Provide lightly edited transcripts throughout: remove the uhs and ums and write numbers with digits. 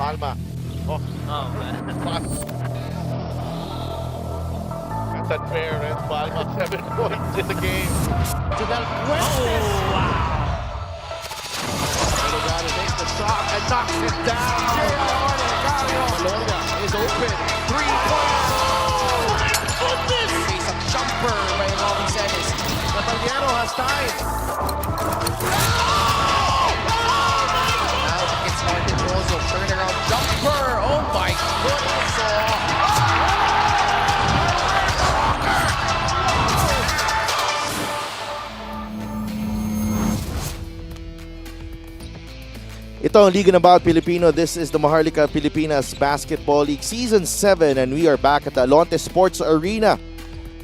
Palma. Oh, man. that's unfair, and Palma 7 points in the game. To Del Fuentes. Oh, wow. Delgado takes the shot and knocks it down. Malonga is open. 3-point. Oh my goodness! Face a jumper by Robin Celis. Caballero has time. Now it's Martin Rosso. Turnaround jumper. Oh my goodness! Ito ang Liga ng Bawat Pilipino. This is the Maharlika Pilipinas Basketball League Season 7 and we are back at the Alonte Sports Arena,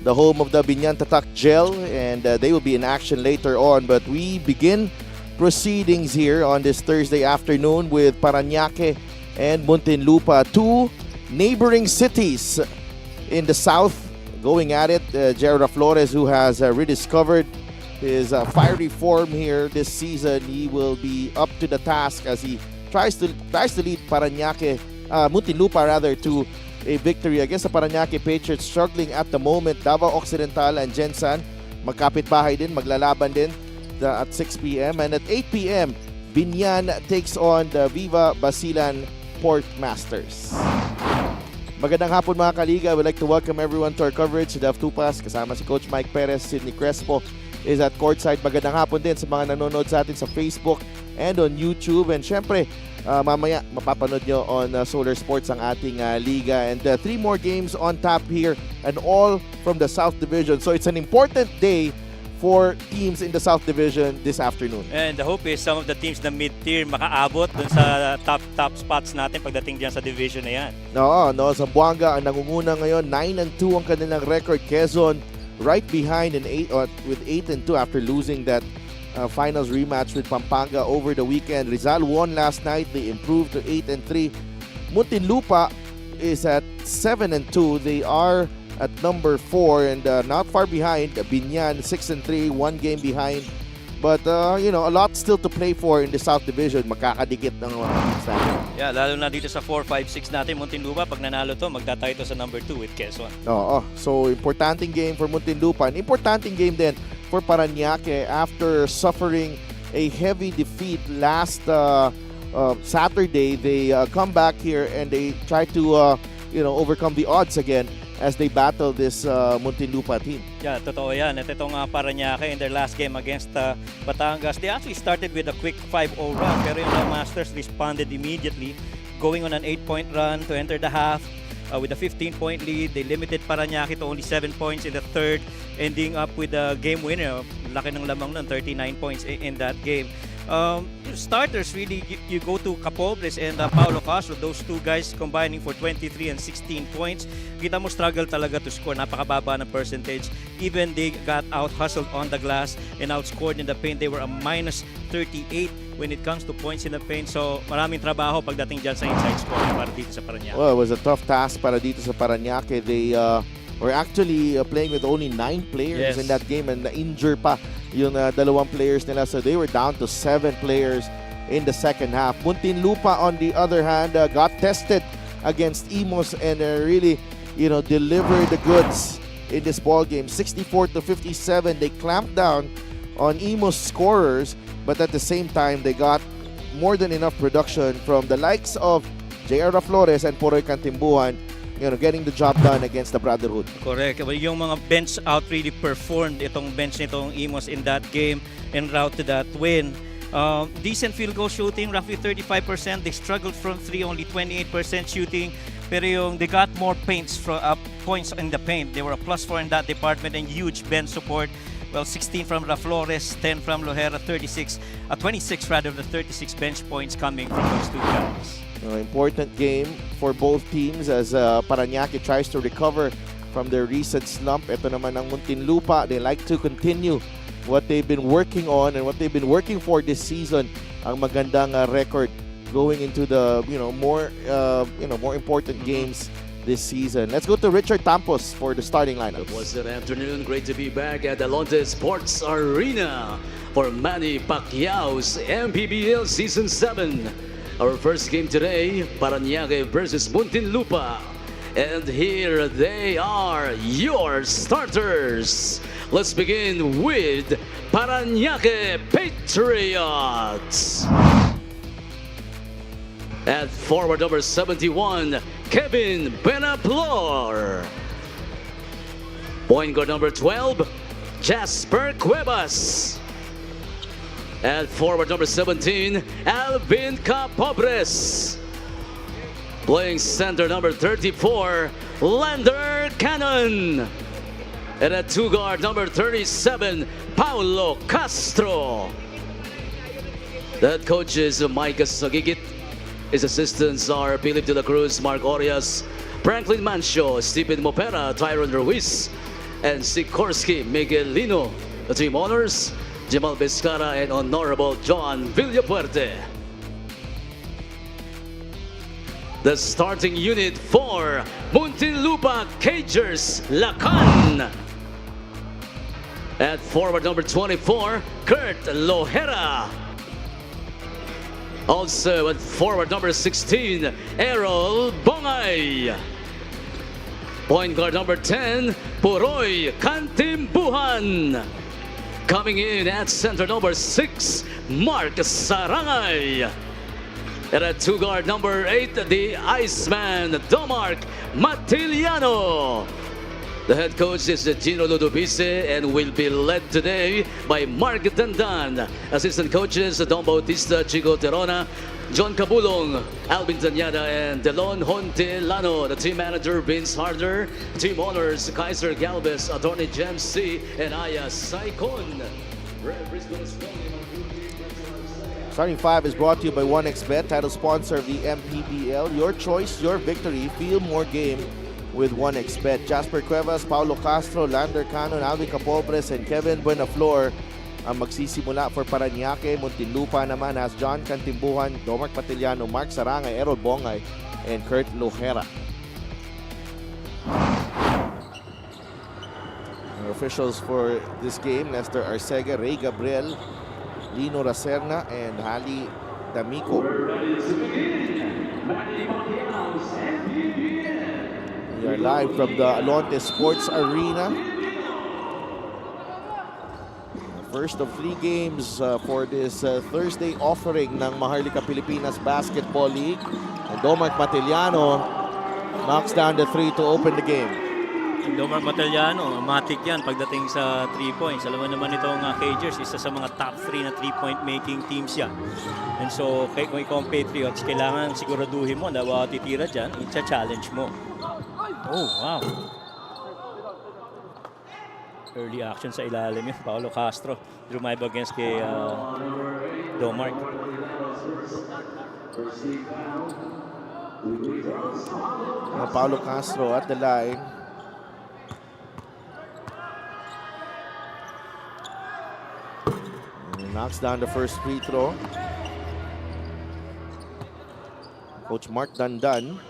the home of the Binyan Tatak Gel, and they will be in action later on. But we begin proceedings here on this Thursday afternoon with Parañaque and Muntinlupa, two neighboring cities in the south going at it. Gerard Flores, who has rediscovered his fiery form here this season, he will be up to the task as he tries to lead Parañaque, Muntinlupa rather, to a victory against the Parañaque Patriots, struggling at the moment. Davao Occidental and Gensan magkapit-bahay din, maglalaban din at 6 p.m. and at 8 p.m. Binyan takes on the Viva Basilan Port Masters. Magandang hapon mga kaliga. I would like to welcome everyone to our coverage. Dav Tupas, kasama si Coach Mike Perez, Sidney Crespo is at courtside. Magandang hapon din sa mga nanonood sa atin sa Facebook and on YouTube. And syempre, mamaya mapapanood nyo on Solar Sports ang ating liga. And 3 more games on tap here and all from the South Division. So it's an important day for teams in the South Division this afternoon. And the hope is some of the teams na mid-tier makaabot dun sa top spots natin pagdating dyan sa division na yan. No, Zamboanga ang nangunguna ngayon. 9-2 ang kanilang record. Quezon right behind with 8-2 after losing that finals rematch with Pampanga over the weekend. Rizal won last night. They improved to 8-3. Muntinlupa is at 7-2. They are at number 4 and not far behind. Binyan 6-3, 1 game behind. But a lot still to play for in the South Division. Magkakadikit ng mga teams natin. Yeah, lalo na dito sa 4-5-6 natin, Muntinlupa, pag nanalo to, magtatayo to sa number 2 with Quezon. Oo. So, importanteng game for Muntinlupa. An importanteng game din for Parañaque after suffering a heavy defeat last Saturday. They come back here and they try to overcome the odds again as they battle this Muntinlupa team. Yeah, totoo yan. At itong Parañaque in their last game against Batangas, they actually started with a quick 5-0 run, pero yung Masters responded immediately, going on an 8-point run to enter the half with a 15-point lead. They limited Parañaque to only 7 points in the third, ending up with a game winner. Laki ng lamang nun, 39 points in that game. Starters, really, you go to Capobles and Paulo Castro, those two guys combining for 23 and 16 points. Kita mo struggle talaga to score, napakababa ng percentage. Even they got out-hustled on the glass and outscored in the paint. They were a minus 38 when it comes to points in the paint. So maraming trabaho pagdating dyan sa inside scoring para dito sa Parañaque. Well, it was a tough task para dito sa Parañaque. They were actually playing with only 9 players in that game and na-injure pa yung dalawang players nila. So they were down to 7 players in the second half. Muntinlupa, on the other hand, got tested against Imos and really, delivered the goods in this ball game. 64-57, they clamped down on Imos scorers, but at the same time, they got more than enough production from the likes of J.R. Flores and Poroy Cantimbuhan, getting the job done against the Brotherhood. Correct. Yung mga bench out really performed itong bench nitong Imos in that game en route to that win. Decent field goal shooting, roughly 35%. They struggled from 3, only 28% shooting. Pero they got more points in the paint. They were a +4 in that department and huge bench support. Well, 16 from Flores, 10 from Lohera, 26 rather, the 36 bench points coming from those two guys. Important game for both teams as Parañaque tries to recover from their recent slump. Ito naman ang Muntinlupa. They like to continue what they've been working on and what they've been working for this season. Ang magandang record going into the more important games this season. Let's go to Richard Tampos for the starting lineup. It was an afternoon. Great to be back at the Alonte Sports Arena for Manny Pacquiao's MPBL Season 7. Our first game today, Parañaque versus Muntinlupa. And here they are, your starters. Let's begin with Parañaque Patriots. At forward number 71, Kevin Benaplor. Point guard number 12, Jasper Cuevas. At forward number 17, Alvin Capobres. Playing center number 34, Lander Cannon. And at two guard number 37, Paulo Castro. The head coach is Mike Sagigit. His assistants are Philip De La Cruz, Mark Orias, Franklin Mancio, Stephen Mopera, Tyron Ruiz, and Sikorsky Miguelino. The team honors, Jamal Vizcara and Honorable John Villapuerte. The starting unit for Muntinlupa Cagers, Lacan. At forward number 24, Kurt Lohera. Also at forward number 16, Errol Bongay. Point guard number 10, Puroy Kantimbuhan. Coming in at center number 6, Mark Sarangay. And at two guard number 8, the Iceman, Domark Matiliano. The head coach is Gino Ludovice and will be led today by Mark Dandan. Assistant coaches, Don Bautista, Chico Terona, John Cabulong, Alvin Tanyada, and Delon Hontelano. The team manager, Vince Harder. Team owners, Kaiser Galvez, Attorney James C. and Aya Saikon. Starting five is brought to you by 1xBet, title sponsor of the MPBL. Your choice, your victory. Feel more game with 1xBet. Jasper Cuevas, Paulo Castro, Lander Cannon, Alvin Capobres, and Kevin Buenaflor ang magsisimula for Parañaque. Muntinlupa naman has John Cantimbuhan, Domark Patiliano, Mark Sarangay, Errol Bongay, and Kurt Lohera. Our officials for this game, Nestor Arcega, Ray Gabriel, Lino Racerna, and Hali D'Amico. We are live from the Alonte Sports Arena. The first of 3 games for this Thursday offering ng Maharlika Pilipinas Basketball League. And Domark Matiliano knocks down the 3 to open the game. Domark Matiliano, matik yan pagdating sa 3 points. Alam mo naman itong Cagers, isa sa mga top 3 na 3-point making teams yan. And so, kung ikaw ang Patriots, kailangan siguraduhin mo na bawat titira dyan, i-challenge mo. Oh, wow. Early action sa ilalim yun. Paulo Castro, drive against kay Domark. Paulo Castro at the line. Knocks down the first free throw. Coach Mark Dandan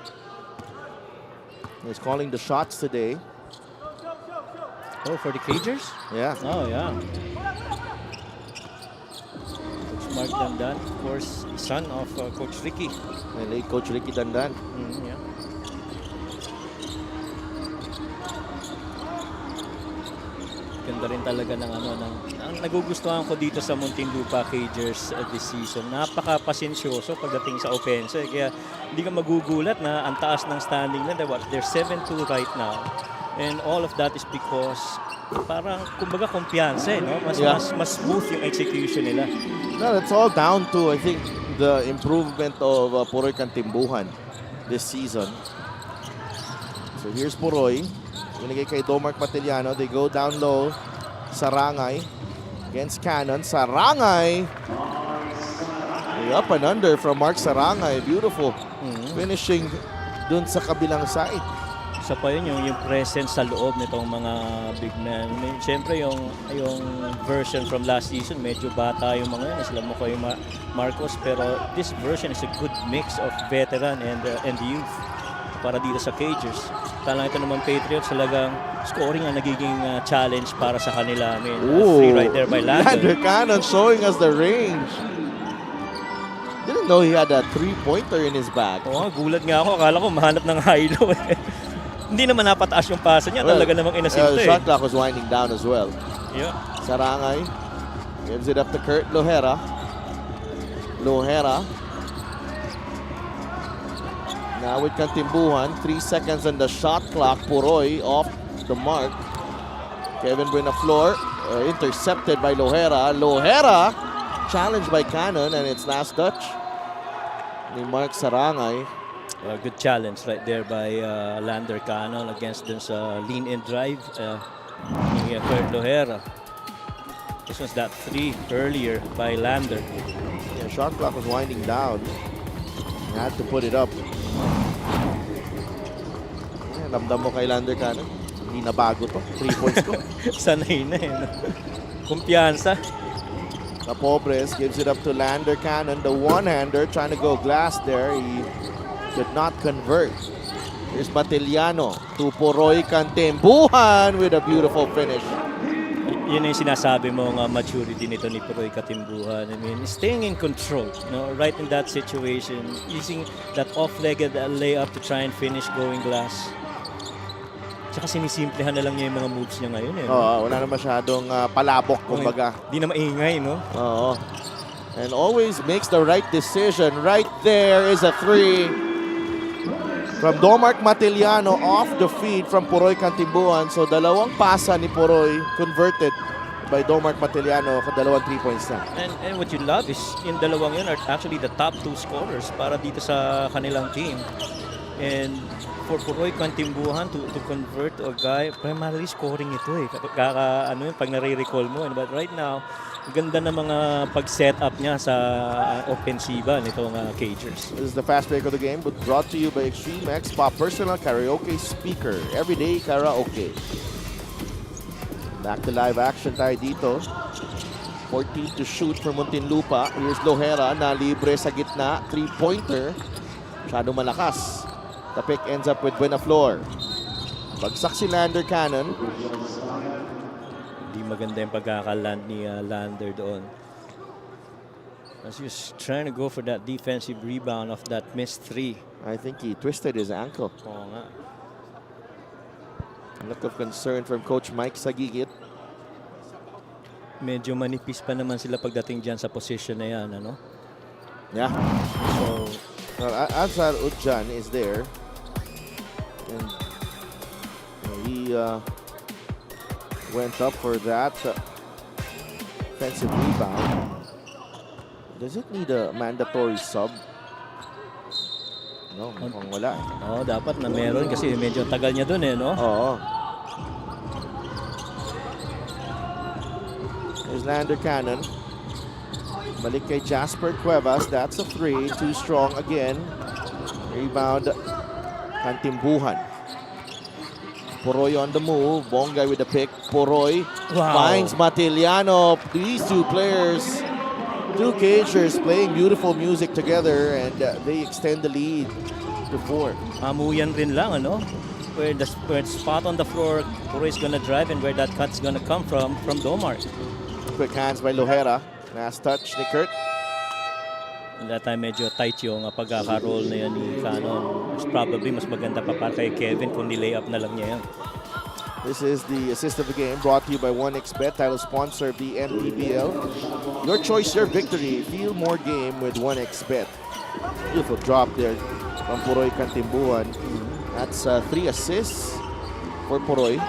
is calling the shots today. Oh, for the Cagers? Yeah. Oh, yeah. Coach Mark Dandan, of course, son of Coach Ricky. And late Coach Ricky Dandan. Yeah. Ganda rin talaga ng ang nagugustuhan ko dito sa Muntinlupa Cagers this season. Napaka-pasensyoso pagdating sa offense. Kaya hindi ka magugulat na ang taas ng standing nila. They're 7-2 right now. And all of that is because parang kumbaga kumpiyansa, no? Mas smooth yung execution nila. No, it's all down to, I think, the improvement of Puroy Kantimbuhan this season. So here's Puroy. Binigay kay Domark Matiliano. They go down low. Sarangay against Cannon. Sarangay. Up and under from Mark Sarangay. Beautiful. Finishing dun sa kabilang side. Isa pa yun yung presence sa loob nitong mga big men. Siyempre yung version from last season, medyo bata yung mga yun. Sila mo kayo Marcos. Pero this version is a good mix of veteran and youth para dito sa Cagers. Talang ito naman Patriots, talagang scoring ang nagiging challenge para sa kanila. I mean, free right there by Lander. Lander Cannon showing us the range. Didn't know he had a 3-pointer in his bag. Oo, gulat nga ako. Akala ko mahanap ng high-low eh. Hindi naman napataas yung pasa niya. Talaga namang inasinto Shot clock was winding down as well. Yeah. Sarangay gives it up to Kurt Lohera. Lohera. Now with Kantimbuhan, 3 seconds on the shot clock. Puroy off the mark. Kevin Buenaflor intercepted by Lohera. Lohera challenged by Cannon, and it's last touch ni Mark Sarangay. A good challenge right there by Lander Cannon against dun sa lean-in drive ni Kurt Lohera. This was that 3 earlier by Lander. Yeah, shot clock was winding down. He had to put it up. Yeah, damdam mo kay Lander Cannon. Hindi na bago to. 3 points ko. Sanay na eh. Kumpiyansa. Capobres gives it up to Lander Cannon, the one-hander, trying to go glass there. He could not convert. Here's Batiliano to Puroy Kantimbuhan with a beautiful finish. Yun yung sinasabi mo nga maturity nito ni Puroy Kantimbuhan. I mean, staying in control, right in that situation, using that off-legged layup to try and finish going glass. Tsaka sinisimplihan na lang niya yung mga moves niya ngayon. Wala na masyadong palabok, kumbaga. Di na maingay, no? Oo. And always makes the right decision. Right there is a 3 from Domark Matiliano off the feed from Puroy Kantimbuhan. So dalawang pasa ni Puroy converted by Domark Matiliano, dalawang 3 points na. And what you love is yung dalawang yun are actually the top 2 scorers para dito sa kanilang team. And for Puroy Kantimbuhan to convert to a guy, primarily scoring ito eh. Pag nare-recall mo. But right now, ganda na mga pag-set up niya sa offensiva nitong Cagers. This is the fast break of the game, but brought to you by Extreme X Pop Personal Karaoke Speaker. Everyday karaoke. Back to live action tayo dito. 14 to shoot for Muntinlupa. Here's Lohera na libre sa gitna. 3-pointer. Masyado malakas. The pick ends up with Buenaflor. Bagsak si Lander Cannon. Hindi maganda yung pagkakaland ni Lander doon. As he was trying to go for that defensive rebound of that missed 3. I think he twisted his ankle. Oo nga. A look of concern from Coach Mike Sagigit. Medyo manipis pa naman sila pagdating dyan sa position na yan, ano? Yeah. So, Azar Udjan is there. And he went up for that offensive rebound. Does it need a mandatory sub? No, mukhang wala. dapat na meron kasi medyo tagal niya dun eh, no? Oo. There's Lander Cannon. Balik kay Jasper Cuevas. That's a 3. Too strong again. Rebound. Kantimbuhan. Puroy on the move. Bongay with the pick. Puroy finds Matiliano. These two players, two Cagers playing beautiful music together, and they extend the lead to 4. Amuyan rin lang, ano? Where the spot on the floor, Puroy is gonna drive, and where that cut's gonna come from Domar. Quick hands by Lohera. Last touch ni Kurt. And that time medyo tight yung pagkaka-roll na yan ni Cannon. It's probably mas maganda pa para kay Kevin kung nilay up na lang niya yan. This is the assist of the game brought to you by 1xBet, title sponsor of the MPBL. Your choice, your victory. Feel more game with 1xBet. Beautiful drop there from Puroy Kantimbuhan. That's 3 assists for Puroy.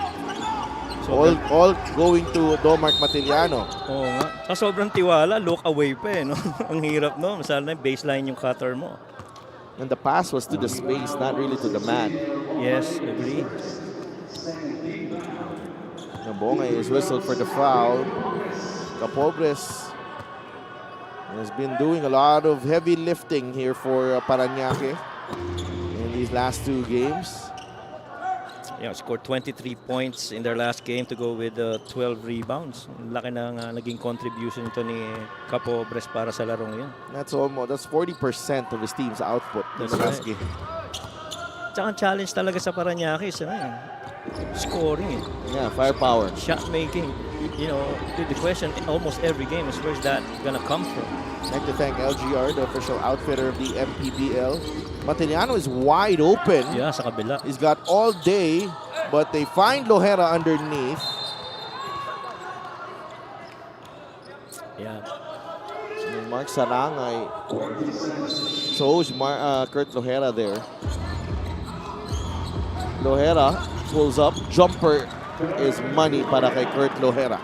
All going to Domark Matiliano. Oo nga. Sa sobrang tiwala, look away pa eh, no? Ang hirap, no? Masala na baseline yung cutter mo. And the pass was to the space, not really to the man. Yes, agree. Nabongay is whistled for the foul. Capobres has been doing a lot of heavy lifting here for Parañaque in these last 2 games. Yeah, scored 23 points in their last game to go with 12 rebounds. Laki ng naging contribution ito ni Capobres para sa larong yun. That's 40% of his team's output in the last game. Tsaka challenge talaga sa Parañaque is scoring eh. Yeah, firepower. Shot making. you know, the question in almost every game is where's that gonna come from? I'd like to thank LGR, the official outfitter of the MPBL. Matiliano is wide open. Yeah, sa kabila. He's got all day, but they find Lohera underneath. Yeah. And Mark Sarangay shows Kurt Lohera there. Lohera pulls up. Jumper is money para kay Kurt Lohera.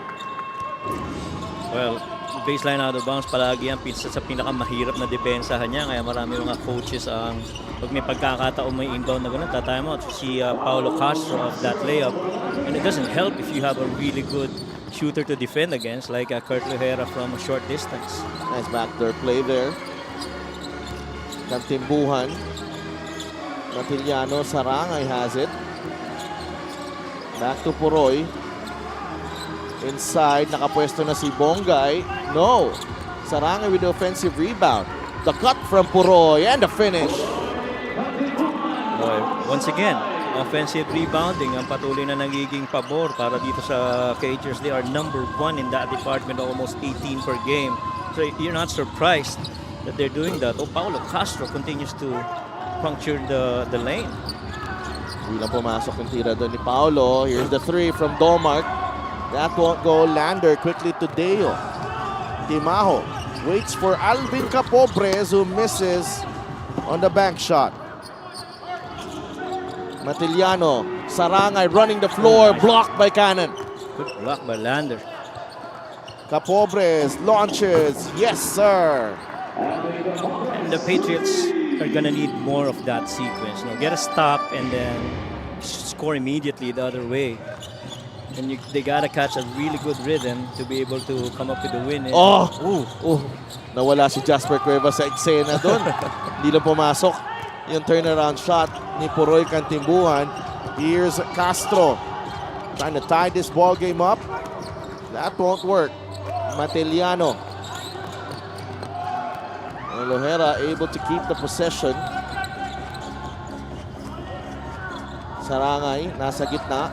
Well, baseline out of bounds palagi ang sa pinakamahirap na depensahan niya. Kaya marami mga coaches ang pag may pagkakataon may inbound na ganun, tatime out. Si Paulo Castro of that layup. And it doesn't help if you have a really good shooter to defend against like Kurt Lohera from a short distance. Nice backdoor play there. Kantimbuhan. Matiliano, Sarangay has it. Back to Puroy. Inside, nakapwesto na si Bongay. No. Sarangay with the offensive rebound. The cut from Puroy and the finish. Boy, once again, offensive rebounding ang patuloy na nagiging pabor para dito sa Cagers. They are number 1 in that department, almost 18 per game. So you're not surprised that they're doing that. Oh, Paulo Castro continues to puncture the lane. Bilang pumasok yung tira doon ni Paulo. Here's the 3 from Domark. That won't go. Lander quickly to Deo. Timaho waits for Alvin Capobres who misses on the bank shot. Matiliano, Sarangay running the floor, blocked by Cannon. Good block by Lander. Capobres launches. Yes, sir. And the Patriots are gonna need more of that sequence. You know, get a stop and then score immediately the other way. And they gotta catch a really good rhythm to be able to come up with the win. Nawala si Jasper Cuevas sa eksena doon. Hindi lang pumasok yung turnaround shot ni Puroy Kantimbuhan. Here's Castro trying to tie this ball game up. That won't work. Matiliano. And Lohera able to keep the possession. Sarangay nasa gitna.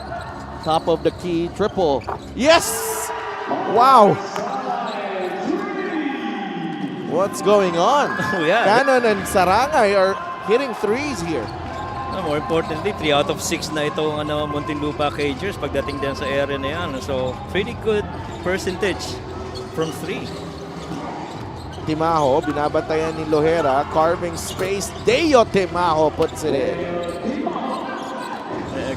Top of the key, triple. Yes! Wow! What's going on? Oh, yeah. Cannon and Sarangay are hitting threes here. More importantly, 3 out of 6 na itong Muntinlupa Cagers pagdating din sa area na yan. So, pretty good percentage from 3. Timaho, binabantayan ni Lohera, carving space. Deo Timaho puts it in.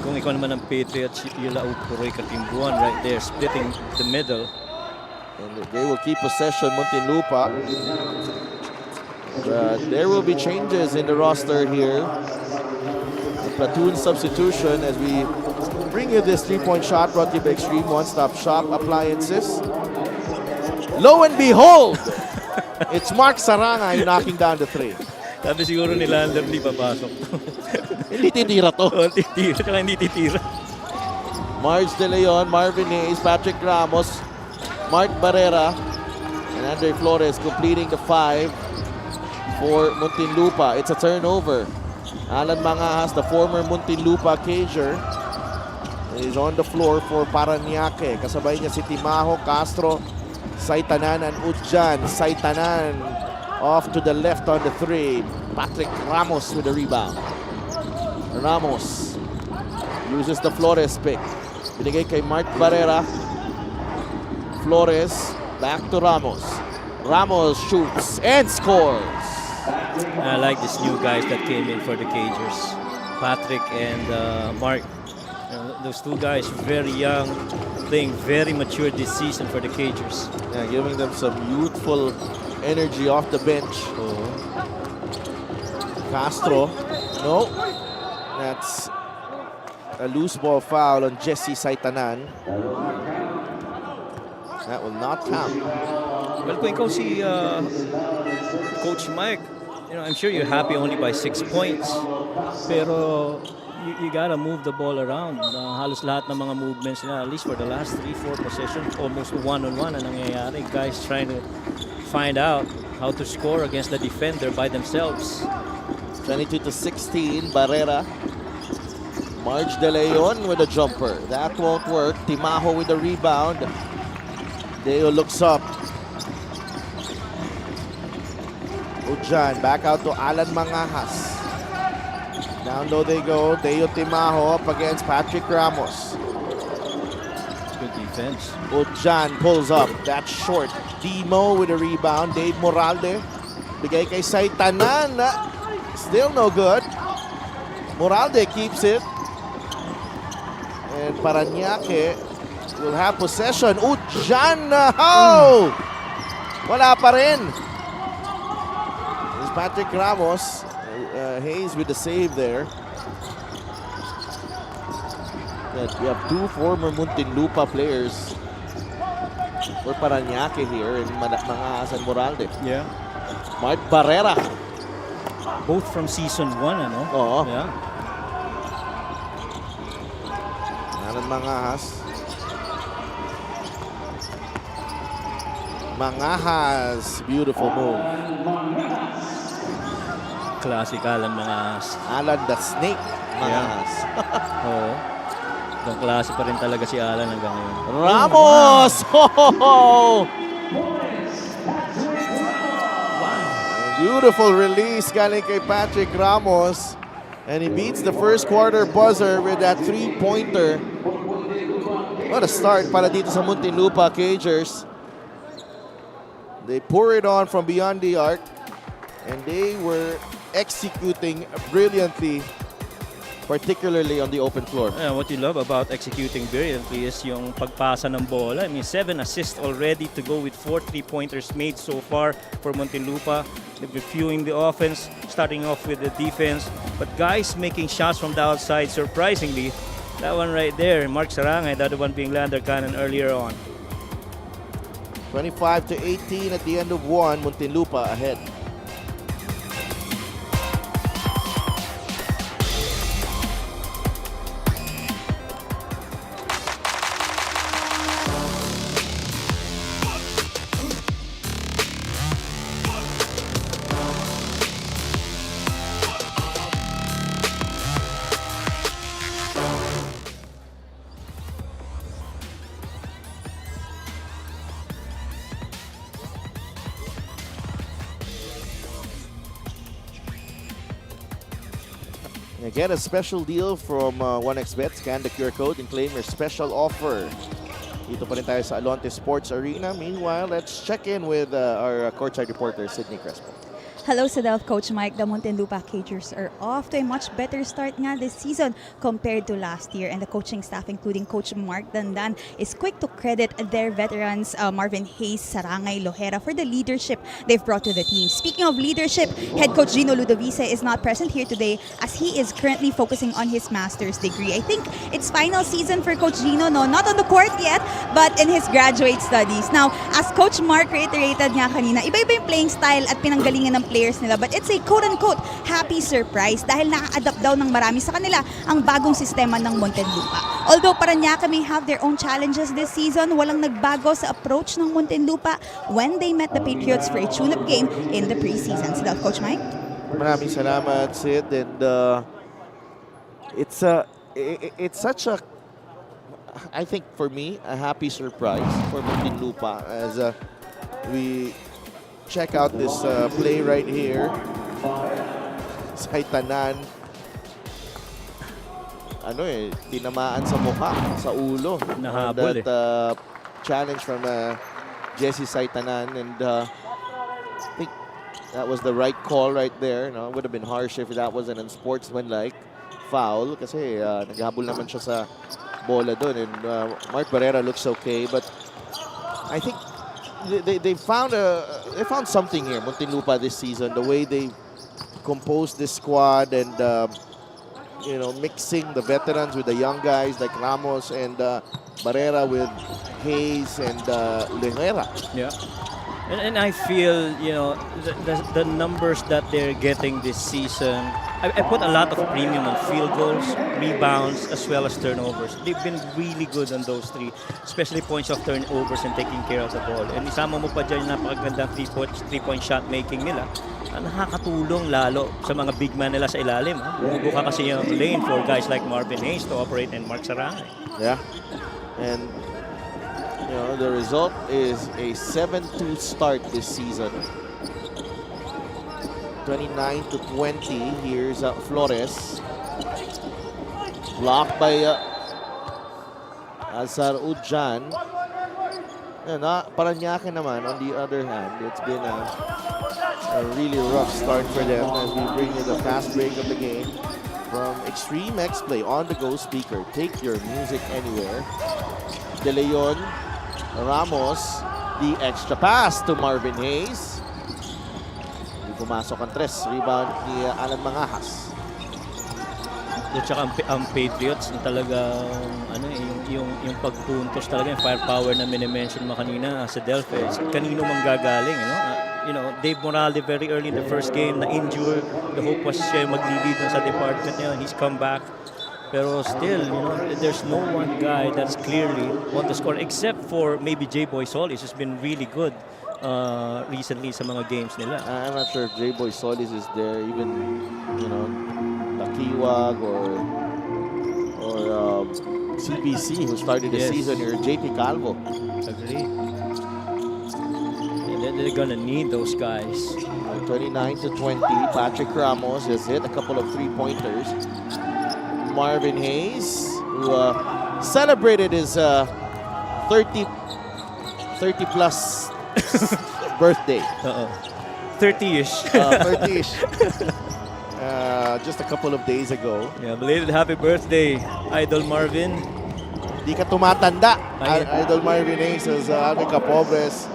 Kung ikaw naman ang Patriots, you'll out Puroy Kantimbuhan right there, splitting the middle. And they will keep possession, Muntinlupa. But there will be changes in the roster here. A platoon substitution as we bring you this 3-point shot brought to you by Extreme One-Stop Shop Appliances. Lo and behold, it's Mark Sarangay knocking down the 3. Sabi siguro ni Lander, hindi papasok. Hindi titira to. Titira, tsaka hindi titira. Marge De Leon, Marvin Hayes, Patrick Ramos, Mark Barrera, and Andre Flores completing the 5 for Muntinlupa. It's a turnover. Alan Mangahas, the former Muntinlupa Cager, is on the floor for Parañaque. Kasabay niya si Timaho, Castro, Saitanan, and Udjan. Saitanan off to the left on the 3. Patrick Ramos with the rebound. Ramos uses the Flores pick. Binigay kay Mark Barrera. Flores back to Ramos. Ramos shoots and scores. I like these new guys that came in for the Cagers. Patrick and Mark. Those two guys, very young, playing very mature this season for the Cagers. Yeah, giving them some youthful energy off the bench. Castro. No. That's a loose ball foul on Jesse Saitanan. That will not count. Well, kung ikaw si Coach Mike, I'm sure you're happy only by 6 points. Pero you gotta move the ball around. Halos lahat ng mga movements na, at least for the last 3-4 possessions, almost one-on-one ang nangyayari. Guys trying to find out how to score against the defender by themselves. 22-16, Barrera. Marge De Leon with a jumper. That won't work. Timaho with the rebound. Deo looks up. Ujan, back out to Alan Mangahas. Down low they go. Deo Timaho up against Patrick Ramos. Good defense. Ujan pulls up. That's short. Timo with a rebound. Dave Moralde. Bigay kay Saitanan. Still no good. Moralde keeps it. And Parañaque will have possession. Ujan! Oh! Wala pa rin. There's Patrick Ramos. Hayes with the save there. We have two former Muntinlupa players for Parañaque here in Mangahas and Moralde. Yeah. Mark Barrera. Both from season 1, ano? Oo. Yeah. Alan Mangahas. Mangahas. Beautiful move. Classic Alan Mangahas. Alan the Snake Mangahas. Oo. Itong klase pa rin talaga si Alan hanggang ngayon. Ramos! Oh! Beautiful release galing kay Patrick Ramos. And he beats the first quarter buzzer with that three-pointer. What a start para dito sa Muntinlupa Cagers. They pour it on from beyond the arc. And they were executing brilliantly, particularly on the open floor. What you love about executing brilliantly is yung pagpasa ng bola. I mean, 7 assists already to go with 4 3-pointers made so far for Muntinlupa. They're reviewing the offense, starting off with the defense. But guys making shots from the outside, surprisingly. That one right there, Mark Sarangay, the other one being Lander Cannon earlier on. 25-18 at the end of one, Muntinlupa ahead. Get a special deal from 1xBet. Scan the QR code and claim your special offer. Dito pa rin tayo sa Alonte Sports Arena. Meanwhile, let's check in with our courtside reporter, Sydney Crespo. Hello sa Delph, Coach Mike. The Muntinlupa Cagers are off to a much better start nga this season compared to last year. And the coaching staff, including Coach Mark Dandan, is quick to credit their veterans, Marvin Hayes, Sarangay, Lohera, for the leadership they've brought to the team. Speaking of leadership, head coach Gino Ludovice is not present here today as he is currently focusing on his master's degree. I think it's final season for Coach Gino, no? Not on the court yet, but in his graduate studies. Now, as Coach Mark reiterated nga kanina, iba-iba yung playing style at pinanggalingan ng players nila, but it's a quote-unquote happy surprise dahil naka-adapt daw ng marami sa kanila ang bagong sistema ng Muntinlupa. Although Parañaque may have their own challenges this season, walang nagbago sa approach ng Muntinlupa when they met the Patriots for a tune-up game in the preseason. So, Coach Mike? Maraming salamat, Sid. And it's such a, I think for me, a happy surprise for Muntinlupa as we check out this play right here. Saitanan. Tinamaan sa mukha, sa ulo. Nahabol that challenge from Jesse Saitanan. And I think that was the right call right there. No? It would have been harsh if that was an unsportsmanlike foul. Kasi naghabol naman siya sa bola doon. And Mark Barrera looks okay. But I think they found something here, Muntinlupa, this season. The way they composed this squad and mixing the veterans with the young guys like Ramos and Barrera with Hayes and Lohera. Yeah. And I feel, the numbers that they're getting this season, I put a lot of premium on field goals, rebounds, as well as turnovers. They've been really good on those three, especially points of turnovers and taking care of the ball. And isama mo pa dyan yung napakagandang three-point shot making nila. Nakakatulong lalo sa mga big man nila sa ilalim. Bumubuka kasi yung lane for guys like Marvin Hayes to operate and Mark Sarangay. Yeah. And You know, the result is a 7-2 start this season. 29-20. Here's Flores. Blocked by Azar Udjan. Parañaque naman, on the other hand, it's been a really rough start for them as we bring you the fast break of the game from Extreme X Play on-the-go speaker. Take your music anywhere. De Leon, Ramos, the extra pass to Marvin Hayes. Hindi pumasok ang tres. Rebound ni Alan Mangajas. At saka ang Patriots talaga yung pagpuntos talaga, yung firepower na minimension mo kanina sa Delphi, kanino manggagaling, Dave Moralde very early in the first game na injured. The hope was siya mag-lead sa department niya. He's come back. Pero still, there's no one guy that's clearly on the score except for maybe J-Boy Solis, who's been really good recently sa mga games nila. I'm not sure if J-Boy Solis is there, even, Lakiwag or CPC who started the season here, JP Calvo. Agree. And then they're gonna need those guys. 29-20. Patrick Ramos has hit a couple of three-pointers. Marvin Hayes, who celebrated his 30-plus birthday. 30-ish. 30-ish. Just a couple of days ago. Yeah, belated happy birthday, Idol Marvin. Di ka tumatanda. Idol Marvin Hayes as aming kapobres.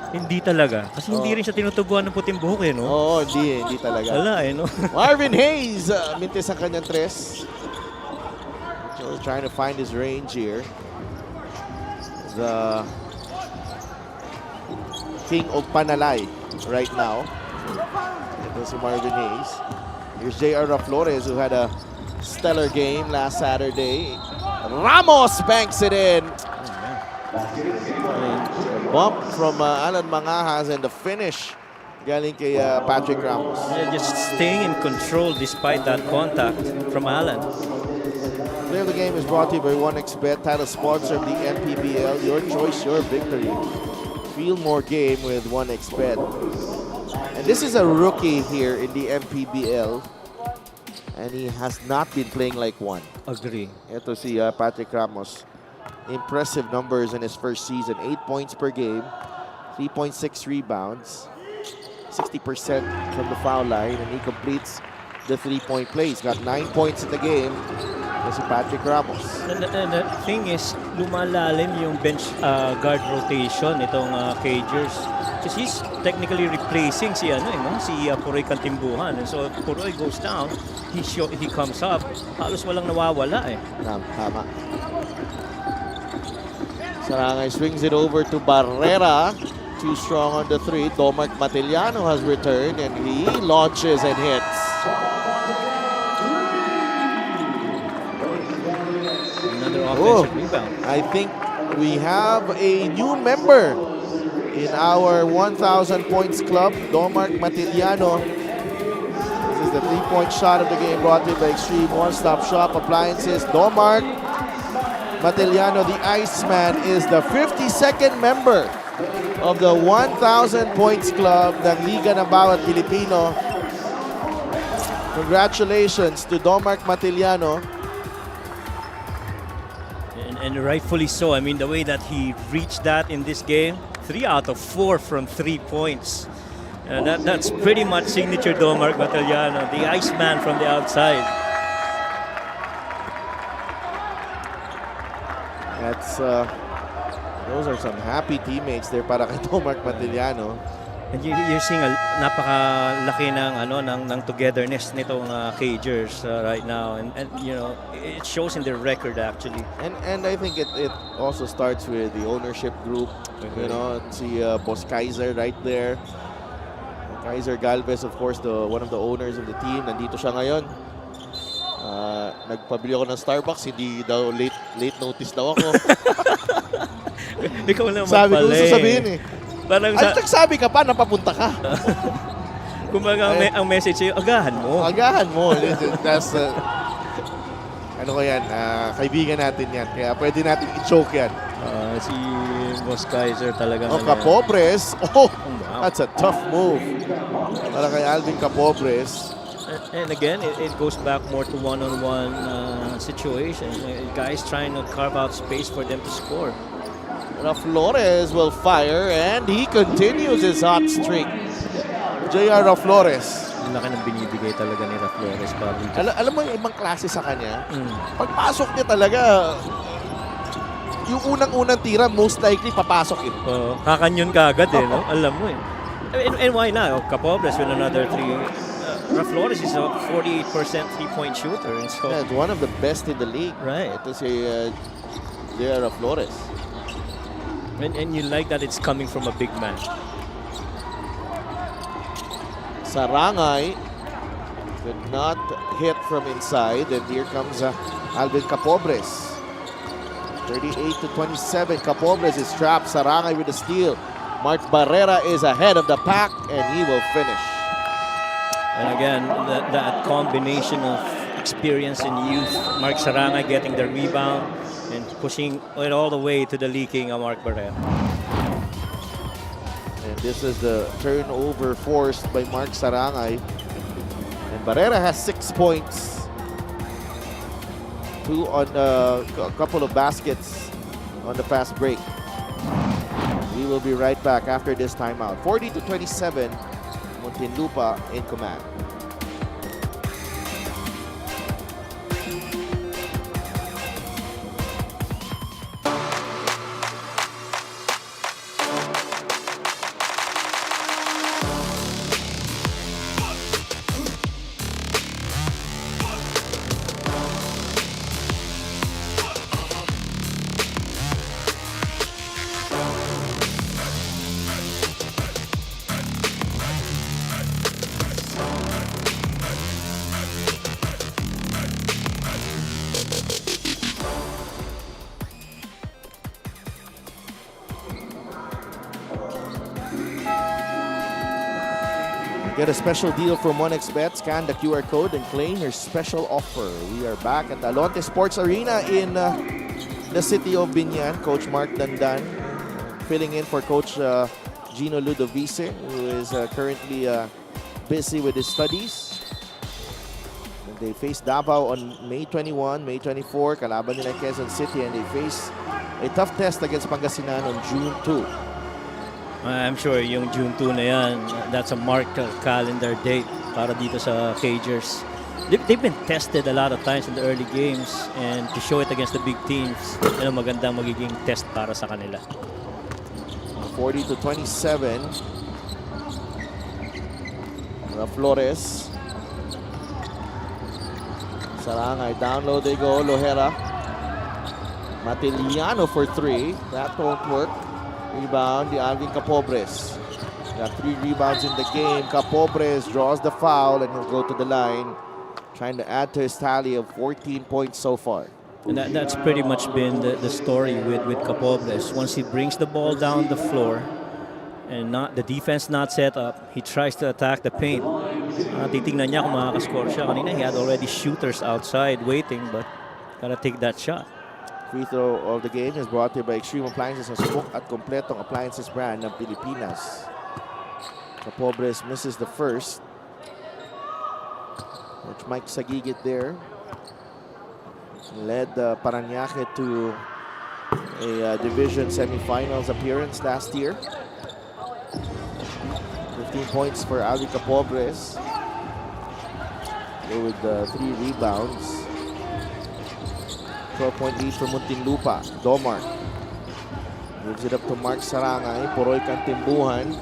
Hindi talaga. Kasi hindi rin siya tinutubuan ng puting buhok no? Oo, hindi talaga. Wala no? Marvin Hayes, mintis ang kanyang tres. So trying to find his range here. The King of Panalay right now. Ito si Marvin Hayes. Here's J.R. Flores, who had a stellar game last Saturday. Ramos banks it in. Bump from Alan Mangajas, and the finish galing kay Patrick Ramos. Yeah, just staying in control despite that contact from Alan. Play of the game is brought to you by 1xBet, title sponsor of the MPBL. Your choice, your victory. Feel more game with 1xBet. And this is a rookie here in the MPBL, and he has not been playing like one. Agree. Ito si Patrick Ramos. Impressive numbers in his first season. 8 points per game, 3.6 rebounds, 60% from the foul line, and he completes the three-point plays. Got 9 points in the game. Ito si Patrick Ramos. And the thing is, lumalalim yung bench guard rotation itong Cagers. Because he's technically replacing si Puroy Kantimbuhan. And so Puroy goes down, he comes up, halos walang nawawala Tama. Sarangay swings it over to Barrera. Too strong on the three. Domark Matiliano has returned, and he launches and hits. Another offensive rebound. I think we have a new member in our 1,000 points club, Domark Matiliano. This is the three-point shot of the game brought to you by Extreme One-Stop Shop Appliances. Domark Matiliano, the Iceman, is the 52nd member of the 1,000 points club ng Liga ng Bawat Pilipino. Congratulations to Domark Matiliano. And rightfully so. I mean, the way that he reached that in this game, 3 out of 4 from 3 points. That's pretty much signature Domark Matiliano, the Iceman from the outside. Those are some happy teammates there para kay Domark Matiliano. And you're seeing a napakalaki ng togetherness nitong Cagers right now, and it shows in their record actually. And I think it also starts with the ownership group. Si Boss Kaiser right there. Kaiser Galvez, of course, one of the owners of the team. Nandito siya ngayon. Nagpabili ako ng Starbucks, hindi daw late notice daw ako. Ikaw naman Sabi ko pala sasabihin Parang Ay, nagsabi ka pa, napapunta ka. Kumbaga, ang message sa'yo, agahan mo. Agahan mo. That's, ano ko yan, kaibigan natin yan. Kaya pwede natin i-choke yan. Si Boss Kaiser talaga. Oh, Capobres. Oh, wow. that's a tough move. Para kay Alvin Capobres. And again, it goes back more to one-on-one situation. Guys trying to carve out space for them to score. Flores will fire and he continues his hot streak. J.R. Flores. Ang laki ng binibigay talaga ni Flores. Alam mo yung ibang klase sa kanya? Pagpasok niya talaga, yung unang-unang tira, most likely papasok yun. Kakanyon ka agad eh, no? Alam mo eh. And why not? Capobres with another 3. Flores is a 48% three-point shooter. And so, Yeah, it's one of the best in the league. right. Ito si J.R. Flores. And you like that it's coming from a big man. Sarangay could not hit from inside, and here comes Alvin Capobres. 38-27. Capobres is trapped. Sarangay with the steal. Mark Barrera is ahead of the pack, and he will finish. And again, that combination of experience and youth, Mark Sarangay getting the rebound and pushing it all the way to the leaking of Mark Barrera. And this is the turnover forced by Mark Sarangay. And Barrera has 6 points. 2 on a couple of baskets on the fast break. We will be right back after this timeout. 40-27, Muntinlupa in command. Get a special deal from 1xBet. Scan the QR code and claim your special offer. We are back at the Alonte Sports Arena in the city of Biñan. Coach Mark Dandan filling in for Coach Gino Ludovice, who is currently busy with his studies. And they face Davao on May 21, May 24. Kalaban nila Quezon City, and they face a tough test against Pangasinan on June 2. I'm sure yung June 2 na yan, that's a marked calendar date para dito sa Cagers. They've been tested a lot of times in the early games, and to show it against the big teams, yan ang magandang magiging test para sa kanila. 40-27. Flores. Sarangay, down low they go. Lohera. Matiliano for 3. That won't work. Rebound, the Alvin Capobres. Got 3 rebounds in the game. Capobres draws the foul and he'll go to the line, trying to add to his tally of 14 points so far. And that's pretty much been the story with Capobres. Once he brings the ball down the floor and the defense not set up, he tries to attack the paint. Titingnan niya kung makakascore siya. Kanina he had already shooters outside waiting, but gotta take that shot. Free throw of the game is brought to you by Extreme Appliances, ang subok at kompletong appliances brand ng Pilipinas. Capobres misses the first. Coach Mike Sagigit there led Parañaque to a division semifinals appearance last year. 15 points for Alvin Capobres with 3 rebounds. 12-point lead for Muntinlupa. Domar gives it up to Mark Sarangay. Poroy Kantimbuhan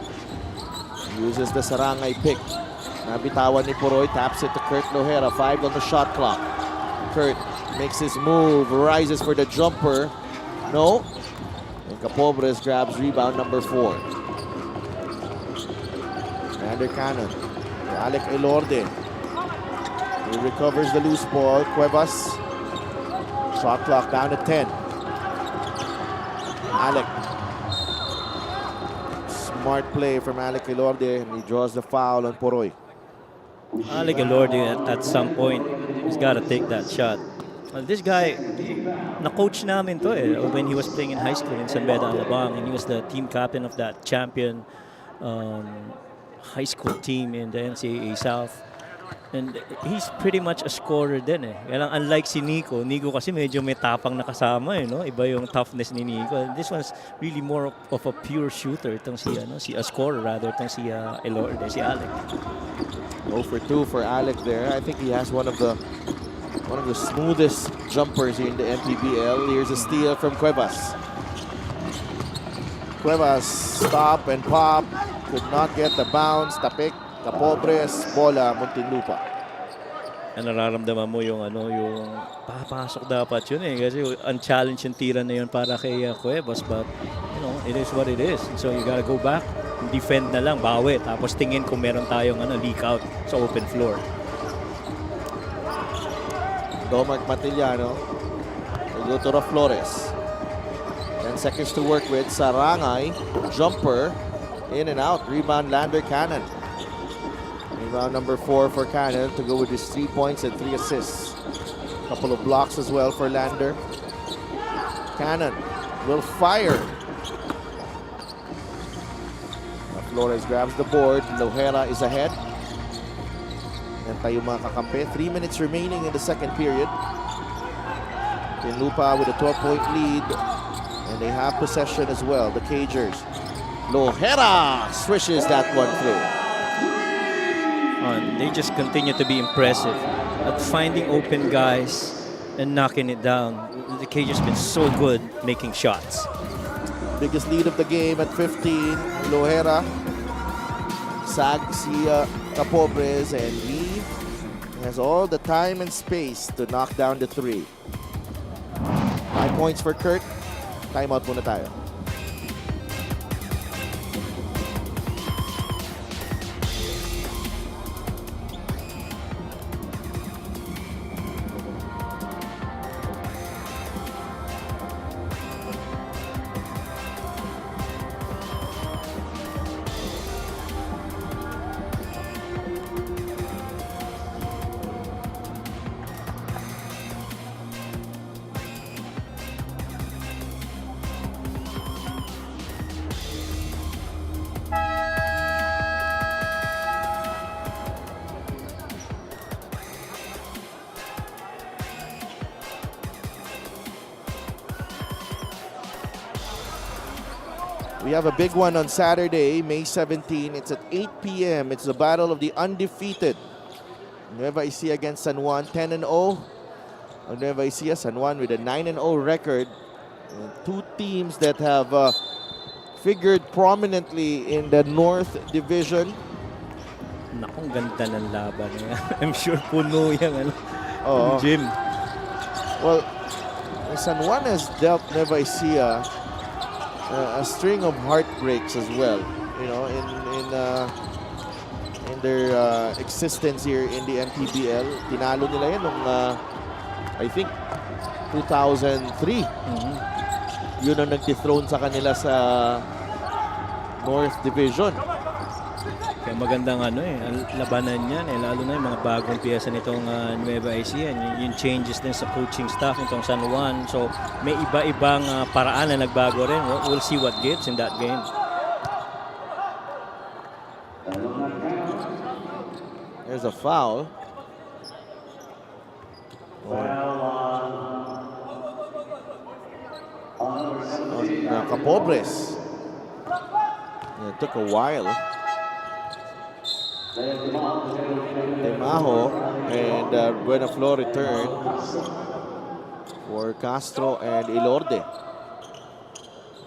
uses the Sarangay pick. Nabitawan ni Poroy, taps it to Kurt Lohera. 5 on the shot clock. Kurt makes his move, rises for the jumper. No. And Capobres grabs rebound number 4. Under cannon. Alec Elorde. He recovers the loose ball. Cuevas. Shot clock down to 10. Alec. Smart play from Alec Elorde, and he draws the foul on Poroy. Alec Elorde at some point, he's got to take that shot. This guy, na-coach namin to when he was playing in high school in San Beda, Alabang, and he was the team captain of that champion high school team in the NCAA South. And he's pretty much a scorer din Kaya lang, unlike si Nico kasi medyo may tapang na kasama no? Iba yung toughness ni Nico. And this one's really more of a pure shooter. Itong si a scorer rather, itong si Elorde, si Alec. 0 for 2 for Alec there. I think he has one of the smoothest jumpers here in the MPBL. Here's a steal from Cuevas. Cuevas stop and pop. Could not get the bounce. Tapik, Capobres, bola, Muntinlupa. Nararamdaman mo yung yung papasok dapat yun kasi unchallenged yung tira na yun para kay Cuevas, but it is what it is. So you gotta go back, defend na lang, bawi, tapos tingin kung meron tayong leak out sa open floor. Domark Matillano, Lutora Flores. 10 seconds to work with. Sarangay, jumper, in and out. Rebound, Lander Cannon. Rebound number 4 for Cannon to go with his 3 points and 3 assists. Couple of blocks as well for Lander. Cannon will fire. Flores grabs the board. Lohera is ahead. And tayo mga kakampi. 3 minutes remaining in the second period. Muntinlupa with a 12-point lead. And they have possession as well, the Cagers. Lohera swishes that one through. They just continue to be impressive at finding open guys and knocking it down. The Cagers been so good making shots. Biggest lead of the game at 15. Lohera. Sags Capobres, and he has all the time and space to knock down the 3. 5 points for Kurt. Timeout muna tayo. We have a big one on Saturday, May 17. It's at 8 p.m. It's the battle of the undefeated. Nueva Ecija against San Juan, 10-0. Nueva Ecija, San Juan with a 9-0 record. And two teams that have figured prominently in the North Division. Nakong ganda ng laban. I'm sure puno yung gym. Well, San Juan has dealt Nueva Ecija a string of heartbreaks as well, in their existence here in the MPBL. Tinalo nila yan nung I think 2003. Yun ang nag-dethrone sa kanila sa North Division. Kaya magandang labanan yan lalo na yung mga bagong piyesa nitong Nueva Ecija, yung changes din sa coaching staff nitong San Juan. So may iba-ibang paraan na nagbago rin. We'll see what gives in that game. There's a foul. Capobres. It took a while. Demajo and Buenaflor return for Castro and Elorde.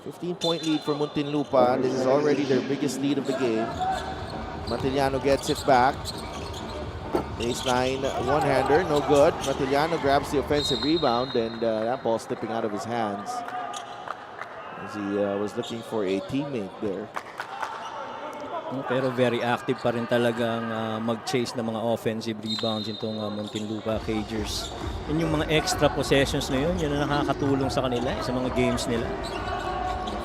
15-point lead for Muntinlupa. This is already their biggest lead of the game. Matillano gets it back. Baseline one-hander, no good. Matillano grabs the offensive rebound, and that ball slipping out of his hands as he was looking for a teammate there. Pero very active pa rin talagang mag-chase ng mga offensive rebounds itong Muntinlupa Cagers. Yun yung mga extra possessions na yun ang nakakatulong sa kanila sa mga games nila.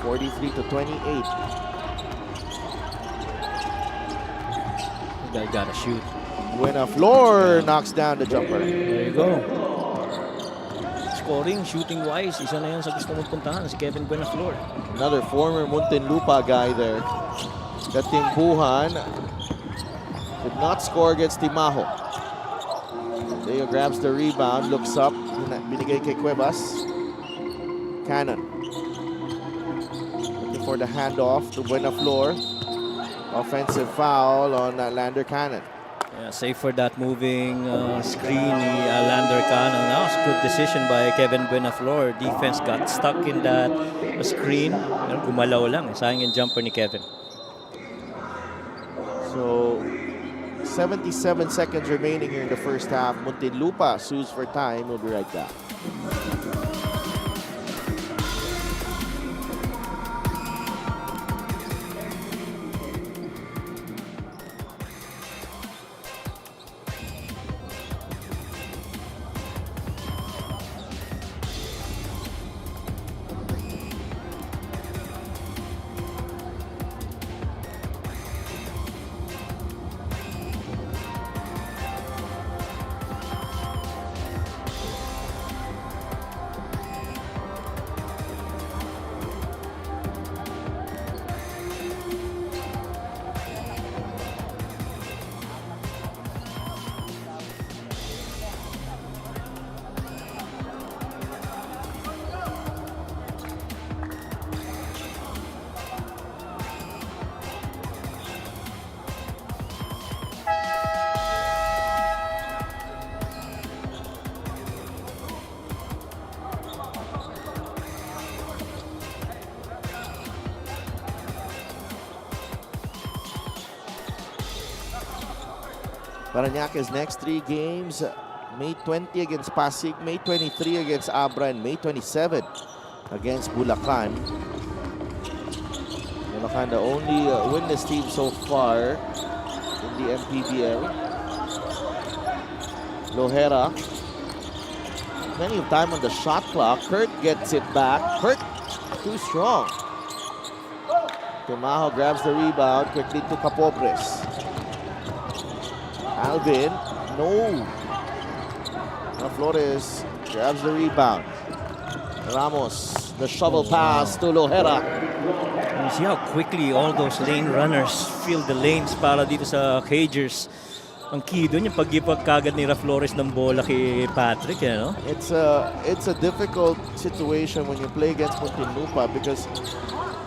43-28. Guy gotta shoot. Buenaflor knocks down the jumper. There you go. scoring, shooting-wise, isa na yan sa gusto mong puntahan, si Kevin Buenaflor. Another former Muntinlupa guy there. Katimbuhan did not score against Timaho. Leo grabs the rebound, looks up, binigay kay Cuevas. Cannon. Looking for the handoff to Buenaflor. Offensive foul on Lander Cannon. Yeah, safe for that moving screen ni Lander Cannon. That was a good decision by Kevin Buenaflor. Defense got stuck in that screen. Pero gumalaw lang. Sayang yung jumper ni Kevin. So, 77 seconds remaining here in the first half. Muntinlupa sues for time. We'll be right back. Parañaque's next 3 games, May 20 against Pasig, May 23 against Abra, and May 27 against Bulacan. Bulacan, the only winless team so far in the MPBL. Lohera, plenty of time on the shot clock. Kurt gets it back. Kurt, too strong. Timaho grabs the rebound quickly to Capobres. Alvin, no. Flores grabs the rebound. Ramos, the shovel pass to Lohera. You see how quickly all those lane runners fill the lanes para dito sa Cagers. Ang key doon yung pag-ipag kagad ni Flores ng bola kay Patrick, you know? It's a difficult situation when you play against Muntinlupa because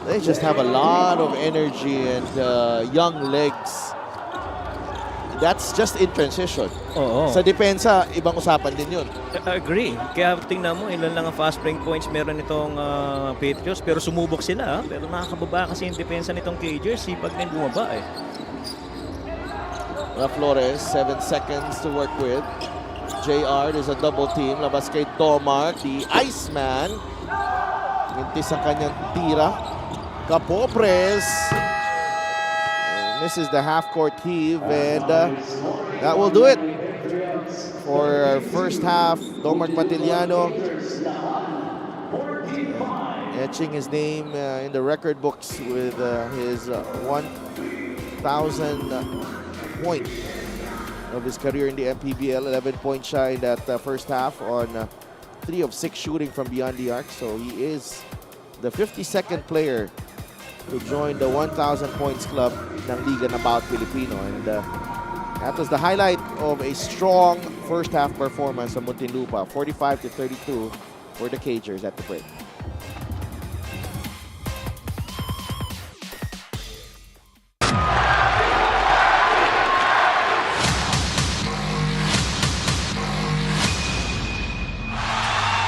they just have a lot of energy and young legs. That's just in transition. Oo. Sa depensa, ibang usapan din yun. Agree. Kaya tingnan mo, ilan lang ang fast break points meron itong Patriots. Pero sumubok sila. Pero nakakababa kasi yung depensa nitong Cagers. Sipag din bumaba eh. Flores, 7 seconds to work with. JR, there's a double team. Labas kay Tomark, the Iceman. Mintis ang kanyang tira. Capobres. Misses the half-court heave, and that will do it for our first half. Tomark Matiliano etching his name in the record books with his 1,000 point of his career in the MPBL. 11 points shy in that first half on 3 of 6 shooting from beyond the arc. So he is the 52nd player to join the 1,000 points club ng Liga ng Bawat Pilipino. And that was the highlight of a strong first half performance of Muntinlupa. 45-32 for the Cagers at the break.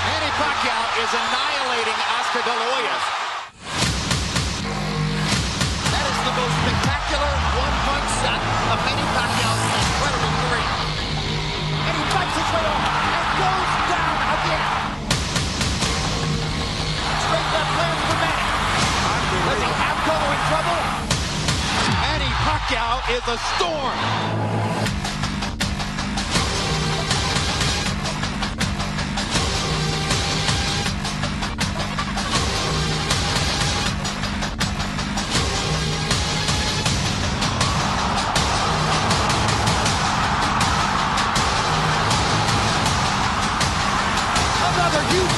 Manny Pacquiao is annihilating Oscar De La Hoya. That is the most spectacular one-punch shot of Manny Pacquiao's incredible career. And he fights his way off and goes down again. Straight left lands for Manny. Does he have Cotto in trouble? Manny Pacquiao is a storm. Another huge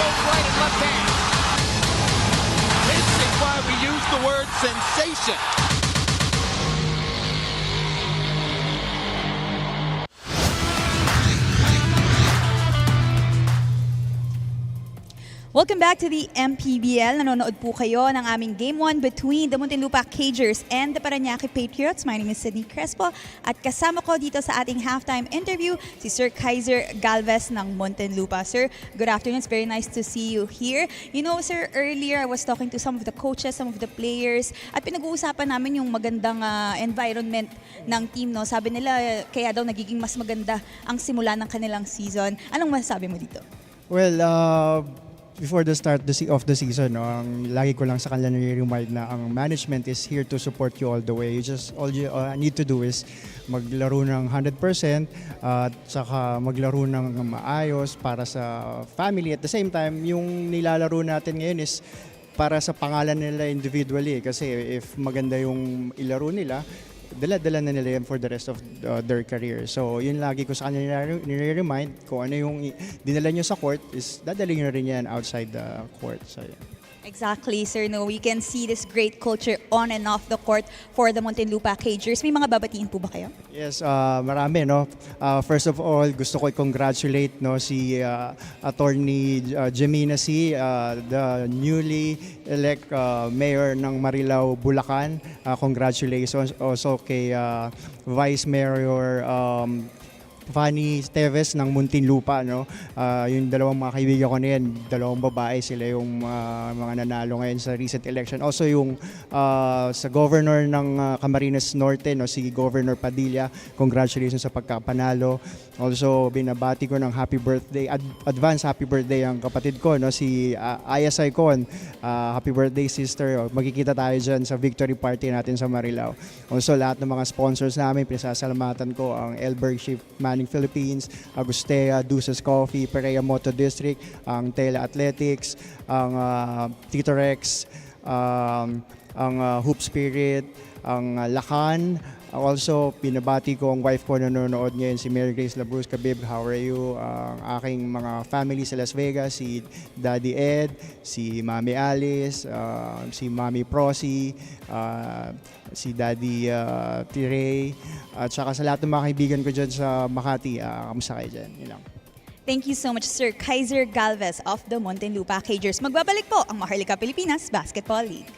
both right and left hand. This is why we use the word sensation. Welcome back to the MPBL. Nanonood po kayo ng aming Game 1 between the Muntinlupa Cagers and the Parañaque Patriots. My name is Sydney Crespo at kasama ko dito sa ating halftime interview si Sir Kaiser Galvez ng Muntinlupa. Sir, good afternoon. It's very nice to see you here. You know, sir, earlier I was talking to some of the coaches, some of the players at pinag-uusapan namin yung magandang environment ng team. No? Sabi nila kaya daw nagiging mas maganda ang simula ng kanilang season. Anong masasabi mo dito? Well, before the start of the season, no, ang lagi ko lang sa kanila nire-remind na ang management is here to support you all the way. All you need to do is maglaro ng 100% at saka maglaro ng maayos para sa family. At the same time, yung nilalaro natin ngayon is para sa pangalan nila individually. Kasi if maganda yung ilaro nila, dala-dala na nila yan for the rest of their career. So, yun lagi ko sa kanila nire-remind kung ano yung dinala nyo sa court is dadalhin nyo rin yan outside the court. So, yeah. Exactly, sir. No, we can see this great culture on and off the court for the Muntinlupa Cagers. May mga babatiin po ba kayo? Yes, marami, no. First of all, gusto ko i-congratulate no si Attorney Jemina C, the newly elect mayor ng Marilao, Bulacan. Congratulations also kay Vice Mayor Fanny Teves ng Muntinlupa, no? Yung dalawang mga kaibigan ko na yan, dalawang babae, sila yung mga nanalo ngayon sa recent election. Also yung sa governor ng Camarines Norte, no? Si Governor Padilla, congratulations sa pagkapanalo. Also binabati ko ng happy birthday, advance happy birthday ang kapatid ko, no? Si Aya Saicon. Happy birthday sister. Magkikita tayo dyan sa victory party natin sa Marilao. Also lahat ng mga sponsors namin, pinasasalamatan ko ang Elberg Shift Philippines, Agustea, Deuces Coffee, Perea Moto District, ang Tela Athletics, ang Tito Rex, ang Hoop Spirit, ang Lakan. Also, binabati ko ang wife ko na nanonood ngayon, si Mary Grace Labrusca. Babe, how are you? Ang aking mga family sa Las Vegas, si Daddy Ed, si Mami Alice, si Mami Prosi, si Daddy Tirey, at saka sa lahat ng mga kaibigan ko dyan sa Makati, kamusta kayo dyan? Yun lang. Thank you so much, Sir Kaiser Galvez of the Muntinlupa Cagers. Magbabalik po ang Maharlika Pilipinas Basketball League.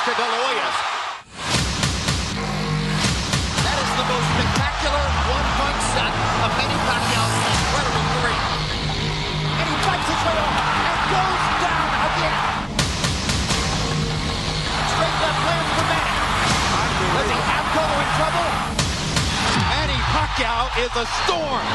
to De La Hoya's. That is the most spectacular one-punch set of Manny Pacquiao's incredible career. And he fights his way off and goes down again. Straight left lands for Manny. Does he have Cotto in trouble? Manny Pacquiao is a storm.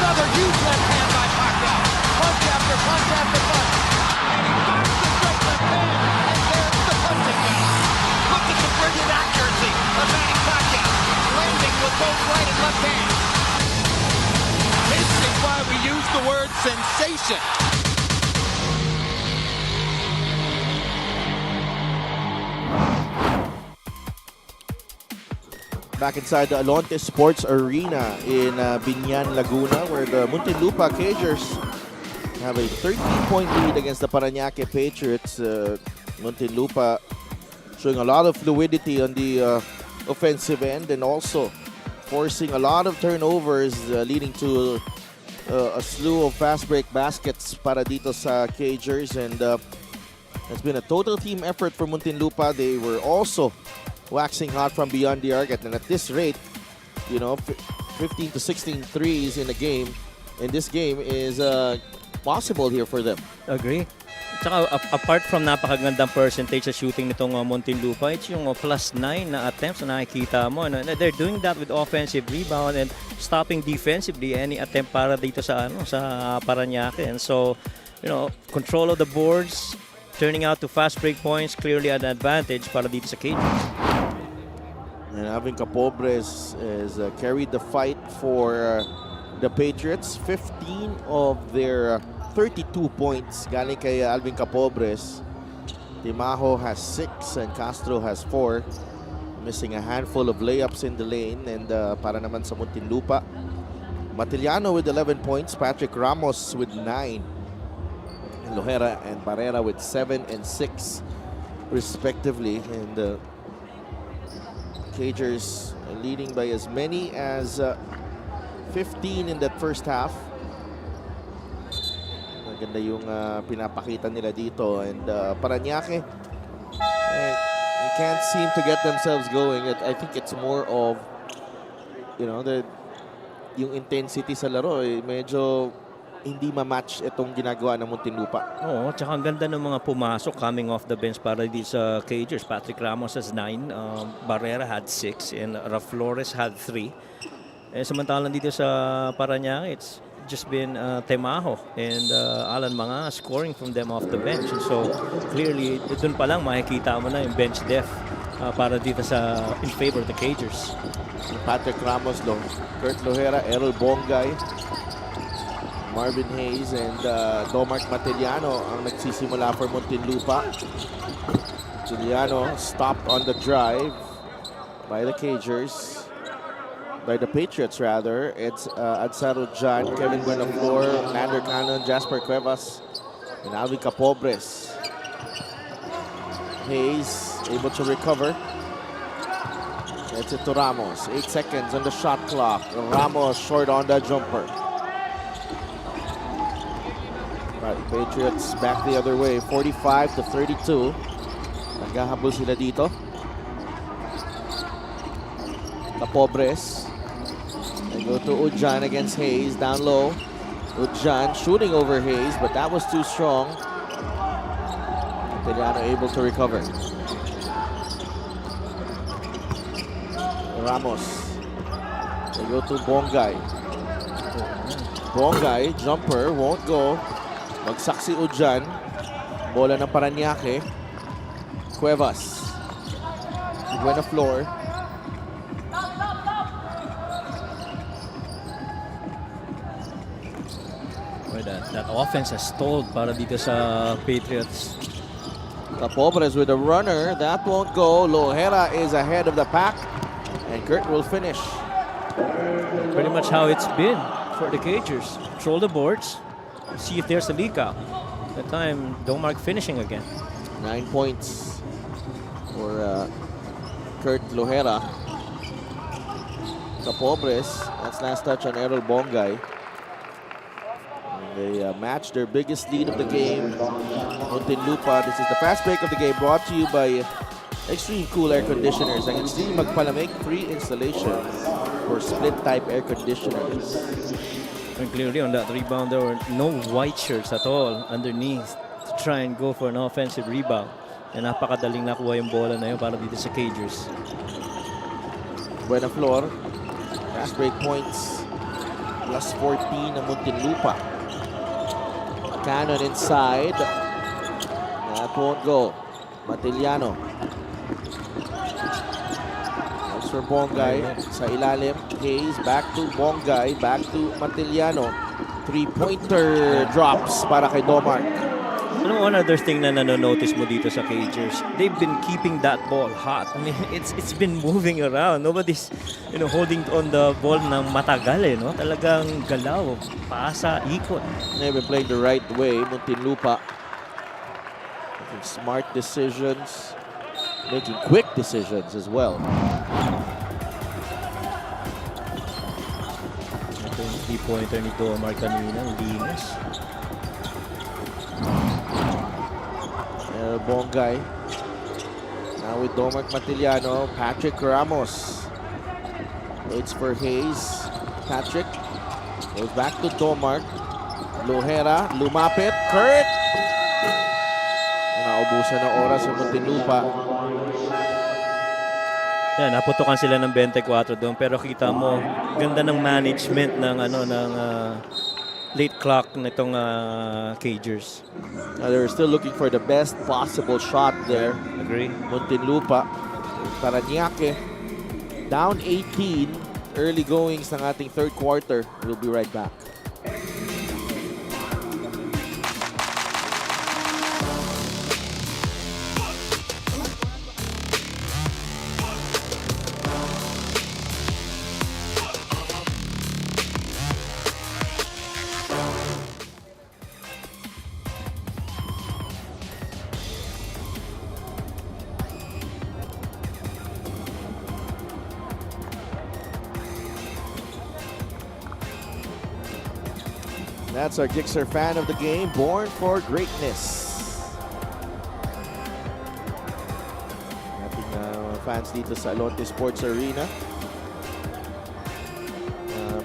Another huge left hand by Pacquiao. Punch after punch after punch. And he finds the straight left hand. And there's the punching bell. Look at the brilliant accuracy of Manny Pacquiao. Landing with both right and left hands. This is why we use the word sensation. Back inside the Alonte Sports Arena in Binyan, Laguna, where the Muntinlupa Cagers have a 13-point lead against the Parañaque Patriots. Muntinlupa showing a lot of fluidity on the offensive end and also forcing a lot of turnovers, leading to a slew of fast break baskets para dito sa Cagers. And it's been a total team effort for Muntinlupa. They were also waxing hot from beyond the arc, and at this rate, 15 to 16 threes in a game, in this game is possible here for them. Agree. Tsaka apart from napakagandang percentage sa shooting nitong Muntinlupa, it's yung +9 na attempts na nakikita mo. And they're doing that with offensive rebound and stopping defensively any attempt para dito sa sa Parañaque. And so, control of the boards, turning out to fast break points, clearly an advantage para dito sa Cagers. And Alvin Capobres has carried the fight for the Patriots. 15 of their 32 points galing kay Alvin Capobres. Timajo has 6 and Castro has 4. Missing a handful of layups in the lane. And para naman sa Muntinlupa, Matiliano with 11 points. Patrick Ramos with 9. Lohera and Barrera with 7 and 6 respectively. And Cagers leading by as many as 15 in that first half. Maganda yung pinapakita nila dito. And Parañaque, they can't seem to get themselves going. I think it's more of, yung intensity sa laro. Medyo hindi ma-match itong ginagawa ng Muntinlupa. Oo, tsaka ang ganda ng mga pumasok coming off the bench para dito sa Cagers. Patrick Ramos has 9, Barrera had 6, and Raf Flores had 3. Samantalang dito sa Parañaque, it's just been Temajo and Alan Manga scoring from them off the bench. And so clearly, dun pa lang makikita mo na yung bench depth para dito in favor of the Cagers. Patrick Ramos, Kurt Lohera, Errol Bongay, Marvin Hayes, and Domark Matiliano ang nagsisimula for Muntinlupa. Matiliano stopped on the drive by the Cagers, by the Patriots rather. It's Adsaro Jan, Kevin Buenaflor, Nander Cannon, Jasper Cuevas, and Alvin Capobres. Hayes able to recover. It's it to Ramos. 8 seconds on the shot clock. Ramos short on the jumper. Right, Patriots back the other way, 45 to 32. Naghahabol sila dito. Capobres. They go to Ujan against Hayes, down low. Ujan shooting over Hayes, but that was too strong. Teliano able to recover. Ramos. They go to Bongay. Bongay, jumper, won't go. Bagsak si Ujan. Bola ng Parañaque. Cuevas. Buenaflor. That offense has stalled para dito sa Patriots. Capobres with a runner. That won't go. Lohera is ahead of the pack. And Kurt will finish. Pretty much how it's been for the Cagers. Control the boards, see if there's a leak out. That time, Domark finishing again. 9 points for Kurt Lohera. Capobres, that's last touch on Errol Bongay. And they matched their biggest lead of the game. Muntinlupa, this is the fast break of the game, brought to you by Extreme Cool Air Conditioners. Ang Extreme Magpalamig free installation for split-type air conditioners. And clearly on that rebound, there were no white shirts at all underneath to try and go for an offensive rebound. And napakadaling nakuha yung bola na yun para dito sa Cagers. Buena Flor, fast break points, plus 14 ng Muntinlupa. Cannon inside. That won't go. Matiliano. That's for Bongay. Sa ilalim. Hayes back to Bongay. Back to Matiliano. Three-pointer drops para kay Domark. Ano one other thing na nanonotice mo dito sa Cagers? They've been keeping that ball hot. I mean, it's been moving around. Nobody's, holding on the ball ng matagal no? Talagang galaw, pasa, ikot. They've been playing the right way. Muntinlupa making smart decisions, making quick decisions as well. Ito yung three-pointer ni Domark kanina, linis. Bongay. Now with Domark Matiliano, Patrick Ramos. Waits for Hayes. Patrick goes back to Domark. Lohera, lumapit. Kurt! Naubusan na oras sa Muntinlupa. Yan, naputukan sila ng 24 doon, pero kita mo, ganda ng management ng late clock nitong Cagers. They're still looking for the best possible shot there. Agree. Muntinlupa. Parañaque. Down 18. Early goings ng ating third quarter. We'll be right back. That's our Gixxer fan of the game, born for greatness. Ating fans dito sa Alonte Sports Arena.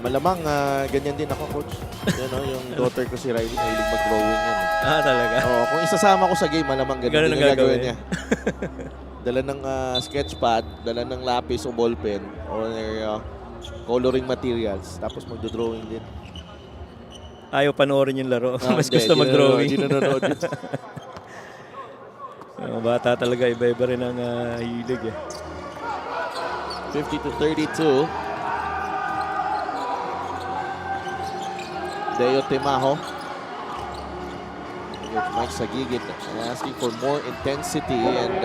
Malamang ganyan din ako, Coach. Yung daughter ko si Riley, mahilig mag-drawing yan. Talaga? Oo, kung isasama ko sa game, malamang ganun din ang gagawin niya. Dala ng sketchpad, dala ng lapis o ballpen, or coloring materials, tapos magdo-drawing din. Ayaw panoorin yung laro. Mas gusto mag-drawing. Hindi nanonood yun. Mga bata talaga, iba-iba rin ang hilig. 50-32. Deo Timajo. Mike Sagigit asking for more intensity, and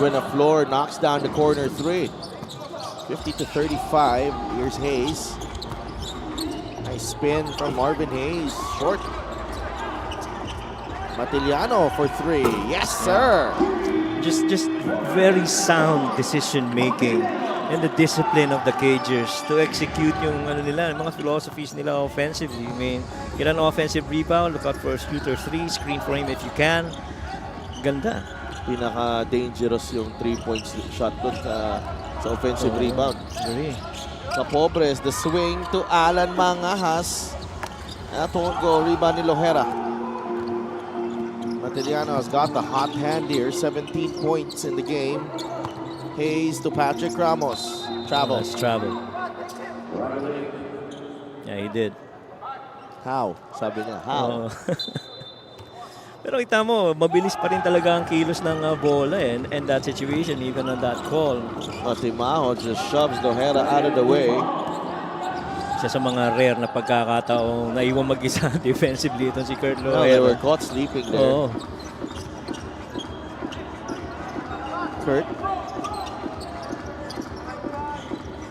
Buena Flor knocks down the corner three. 50-35. Here's Hayes. Nice spin from Marvin Hayes. Short. Matiliano for three. Yes, sir. Just very sound decision making and the discipline of the Cagers to execute yung mga philosophies nila offensively. I mean, get an offensive rebound, look out for a shooter three, screen for him if you can. Ganda. Pinaka-dangerous yung 3-point shot doon sa offensive rebound. Really. Capobres, the swing to Alan Mangahas. That won't go. Rebound ni Lohera. Matiliano has got the hot hand here. 17 points in the game. Hayes to Patrick Ramos. Travel. Nice travel. Yeah, he did. How? Sabi niya. How? Pero kita mo, mabilis pa rin talaga ang kilos ng bola and that situation, even on that call. Timajo just shoves Lohera out of the way. Isa sa mga rare na pagkakataong naiwan mag-isa defensively itong si Kurt Lohera. No, they were caught sleeping there. Oo. Kurt.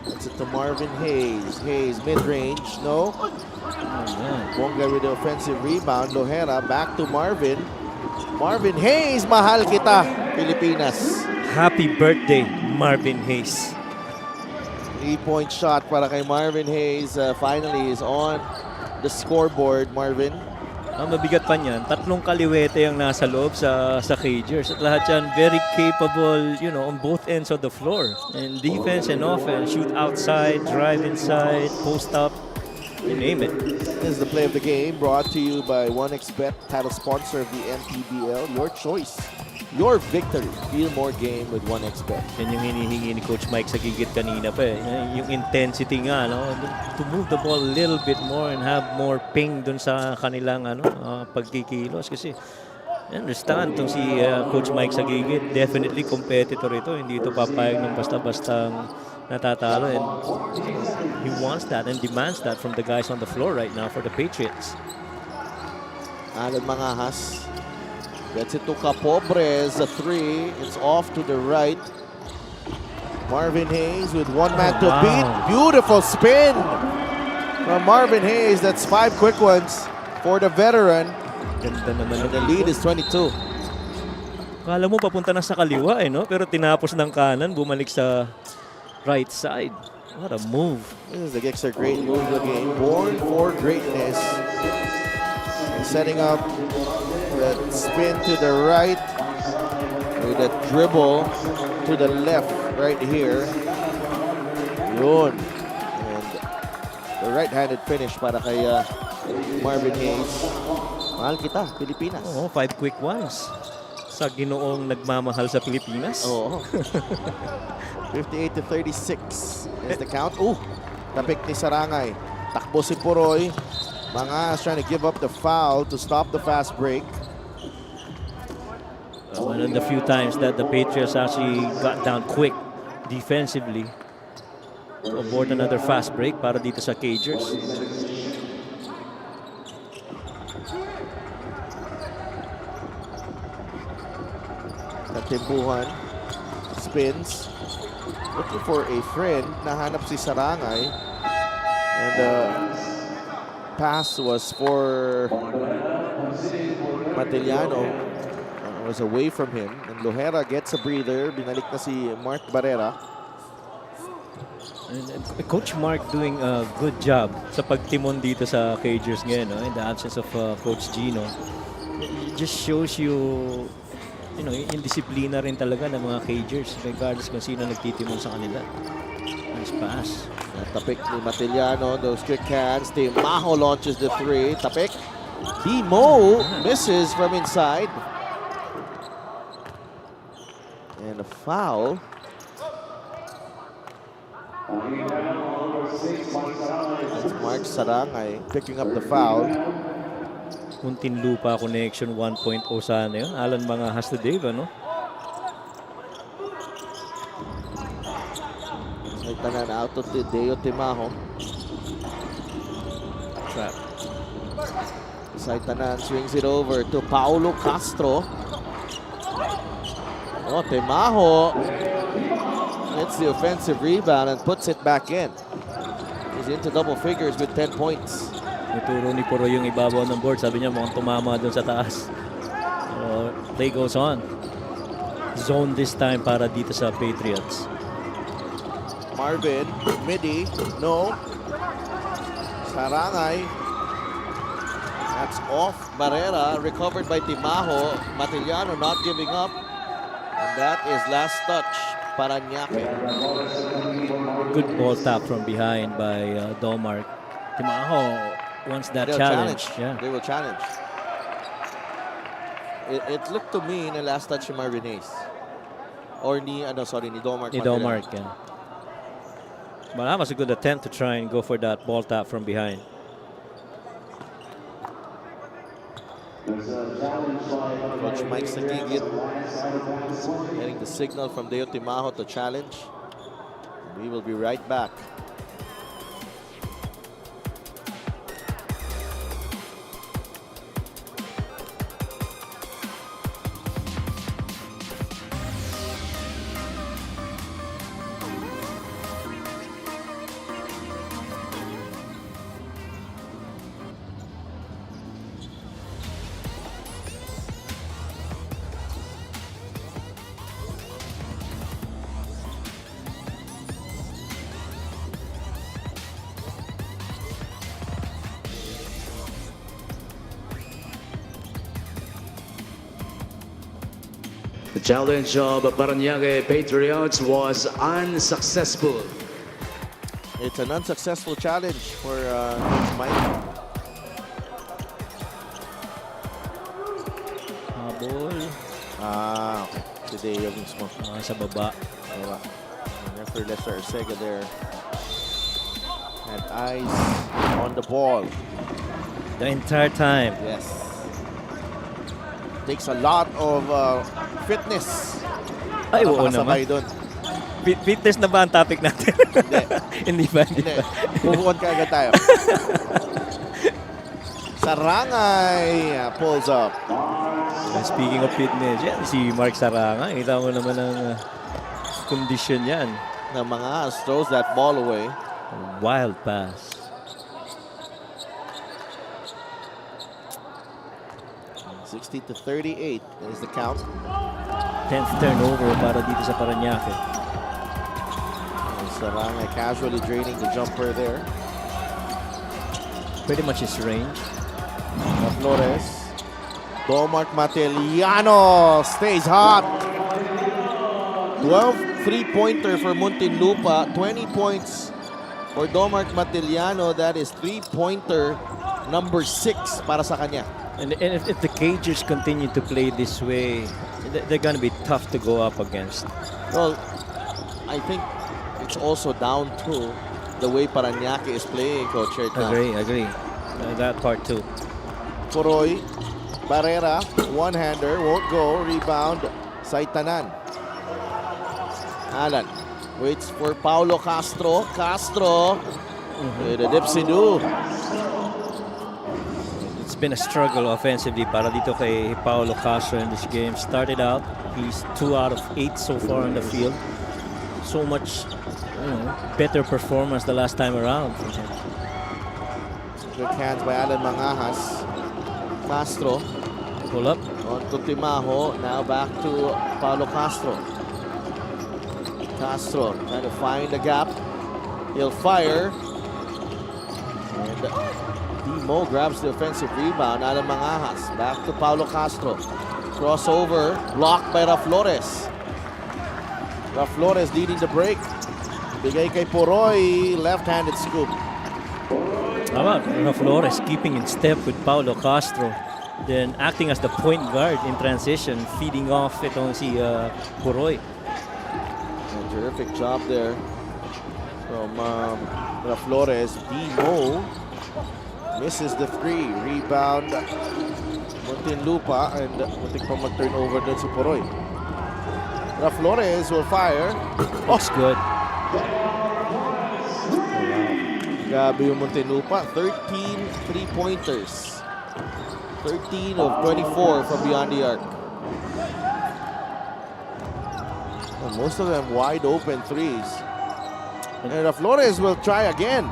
That's a to Marvin Hayes. Hayes mid-range, no. Bongga with the offensive rebound. Lohera back to Marvin. Marvin Hayes, mahal kita, Pilipinas. Happy birthday, Marvin Hayes. 3-point shot para kay Marvin Hayes. Finally is on the scoreboard, Marvin. Ang mabigat pa niyan, 3 kaliwete ang nasa loob sa Cagers. At lahat yan very capable, you know, on both ends of the floor. And defense and offense, shoot outside, drive inside, post up, you name it. This is the play of the game brought to you by 1xBet, title sponsor of the MPBL. Your choice, your victory. Feel more game with 1xBet. Yan yung hinihingi ni Coach Mike sa gigit kanina pa eh. Yung intensity nga, no? To move the ball a little bit more and have more ping dun sa kanilang pagkikilos. Kasi I understand itong si Coach Mike sa gigit, definitely competitor ito. Hindi ito papayag ng basta-bastang natatalo. And he wants that and demands that from the guys on the floor right now for the Patriots. Alan Mangahas gets it to Capobres, a 3. It's off to the right. Marvin Hayes with one man to beat. Beautiful spin from Marvin Hayes. That's 5 quick ones for the veteran. Ganda naman. And the lead is 22. Kala mo papunta na sa kaliwa eh, no? Pero tinapos ng kanan, bumalik sa right side. What a move. This is the Gixxer great move of the game. Born for greatness. And setting up that spin to the right with a dribble to the left right here. Yun. And the right-handed finish para kay Marvin Hayes. Mahal kita, Pilipinas. Oo, 5 quick ones. Sa ginoong nagmamahal sa Pilipinas. Oo. 58-36 is the count. Tapik ni Sarangay. Takbo si Puroy. Mangas trying to give up the foul to stop the fast break. One of the few times that the Patriots actually got down quick defensively to avoid another fast break para dito sa Cagers. Katimbuhan. Spins. Looking for a friend. Nahanap si Sarangay. And the pass was for Matiliano. Was away from him. And Lohera gets a breather. Binalik na si Mark Barrera. And Coach Mark doing a good job sa pagtimon dito sa Cagers ngayon, no? In the absence of Coach Gino. It just shows you, you know, yung disiplina rin talaga ng mga Cagers regardless kung sino nagtitimon sa kanila. Nice pass. Tapik ni Matiliano. Those quick hands. Maho launches the 3. Tapik. Mo misses from inside. And a foul. That's Mark Sarangay picking up the foul. Muntinlupa connection 1.0 sana yun. Alan Mangahas to Dave, ano? Tanan out to Deo Timaho. Trap. Tanan swings it over to Paulo Castro. Timaho gets the offensive rebound and puts it back in. He's into double figures with 10 points. Naturo ni Puro yung ibabaw ng board. Sabi niya mukhang tumama doon sa taas. Play goes on. Zone this time para dito sa Patriots. Marvin, midi, no. Sarangay. That's off Barrera, recovered by Timaho. Matiliano not giving up. And that is last touch, Parañaque. Good ball tap from behind by Dolmark. Timaho wants that challenge. Yeah. They will challenge. It looked to me na last touch ni Marvin Hayes. Or ni Dolmark. Ni Dolmark, yeah. But that was a good attempt to try and go for that ball tap from behind. Coach Mike Sagigit getting the signal from Deo Timaho to challenge. We will be right back. The challenge of Parañaque Patriots was unsuccessful. It's an unsuccessful challenge for Coach Mike. Habol. Today yung mismo. Sa baba. Diba? Referee Lester Arcega there had eyes on the ball. The entire time. Yes. Takes a lot of fitness. Ay, para oo makasabay naman. doon. Fitness na ba ang topic natin? Hindi ba? Hindi Hindi. ba? Move on ka agad tayo. Sarangay pulls up. Speaking of fitness, yan, si Mark Saranga. Kita mo naman ang kondisyon yan. Ng mga throws that ball away. Wild pass. 60-38 is the count. 10th turnover para dito sa Parañaque. Sarangay casually draining the jumper there. Pretty much his range. Flores. Domark Mateliano stays hot. 12 3-pointer for Muntinlupa. 20 points for Domark Mateliano. That is 3-pointer number 6 para sa kanya. And if the Cagers continue to play this way, they're going to be tough to go up against. Well, I think it's also down to the way Parañaque is playing, Coach. Right now. Agree. That part too. Puroy, Barrera, one-hander, won't go. Rebound, Saitanan. Alan waits for Paulo Castro. Castro with a dipsy-do. It's been a struggle offensively para dito kay Paulo Castro in this game. Started out, he's 2 out of 8 so far on the field. So much better performance the last time around. Good hands by Alan Mangajas. Castro Pull up. on to Timajo. Now back to Paulo Castro. Castro trying to find the gap. He'll fire. And Dimo grabs the offensive rebound. Alan Mangajas. Back to Paulo Castro. Crossover. Blocked by Raflores. Raflores leading the break. Bigay kay Puroy. Left-handed scoop. Tama, Flores keeping in step with Paulo Castro. Then acting as the point guard in transition, feeding off itong si Puroy. A terrific job there from Raflores. Dimo misses the 3. Rebound Muntinlupa, and muntik pa mag-turnover dun si Puroy. Raflores will fire. Looks good. Grabe yung Muntinlupa. 13 3-pointers. 13 of 24 from beyond the arc. And most of them wide open threes. And Flores will try again.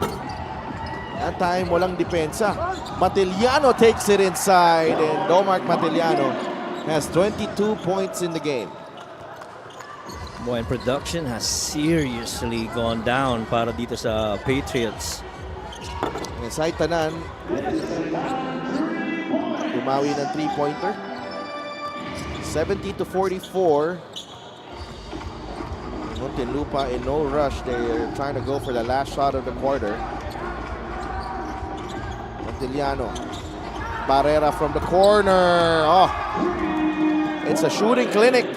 That time, walang depensa. Mateliano takes it inside, and Domark Mateliano has 22 points in the game. Boy, and production has seriously gone down para dito sa Patriots. And Saitanan, tumawi ng 3-pointer. 70-44. Muntinlupa in no rush. They're trying to go for the last shot of the quarter. Monteliano. Barrera from the corner. Oh, it's a shooting clinic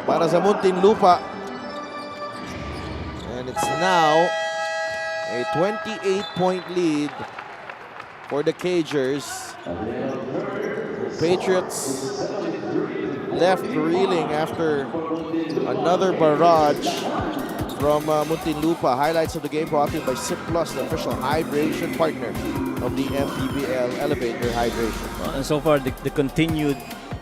para sa Muntinlupa. And it's now a 28-point lead for the Cagers. Patriots left reeling after another barrage from Muntinlupa. Highlights of the game brought to you by Sip Plus, the official hydration partner of the MPBL. Elevate your hydration. And so far, the continued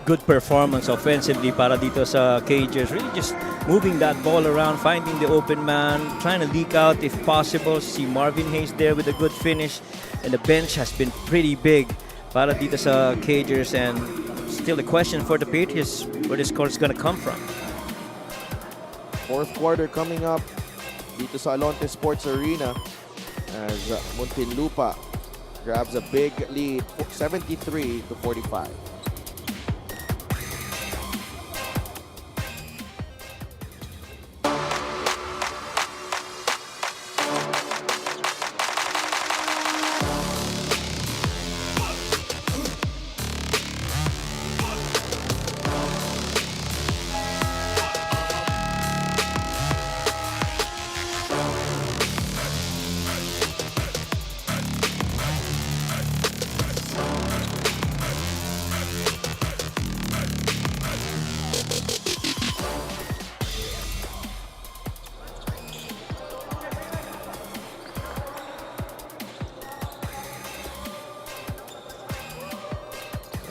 good performance offensively para dito sa Cagers. Really just moving that ball around, finding the open man, trying to leak out if possible. See Marvin Hayes there with a good finish. And the bench has been pretty big para dito sa Cagers. And still the question for the Patriots, where the score is going to come from. Fourth quarter coming up dito sa Alonte Sports Arena as Muntinlupa grabs a big lead, 73-45.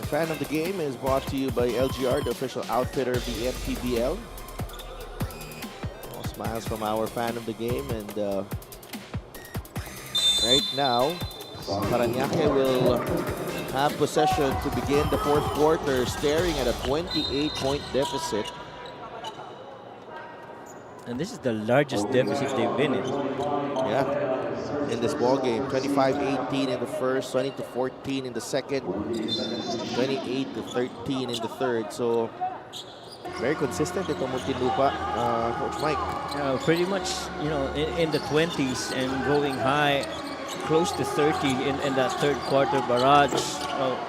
Fan of the Game is brought to you by LGR, the official outfitter of the MPBL. All smiles from our Fan of the Game, and right now, Parañaque will have possession to begin the fourth quarter, staring at a 28-point deficit. And this is the largest deficit they've been in. Yeah, in this ball game, 25-18 in the first, 20-14 in the second, 28-13 in the third. So very consistent ito Muntinlupa, Coach Mike. Pretty much, you know, in the 20s and going high, close to 30 in that third quarter barrage.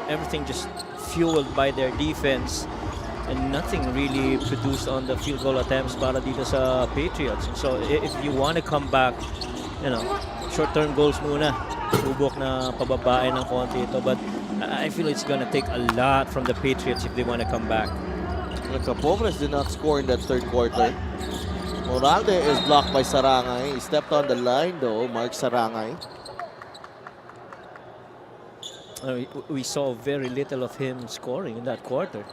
Everything just fueled by their defense, and nothing really produced on the field goal attempts para dito sa Patriots. So if you want to come back, you know, short-term goals muna. Subok na pababain ng konti ito, but I feel it's gonna take a lot from the Patriots if they want to come back. The Pobres did not score in that third quarter. Moralde is blocked by Sarangay. He stepped on the line though, Mark Sarangay. We saw very little of him scoring in that quarter.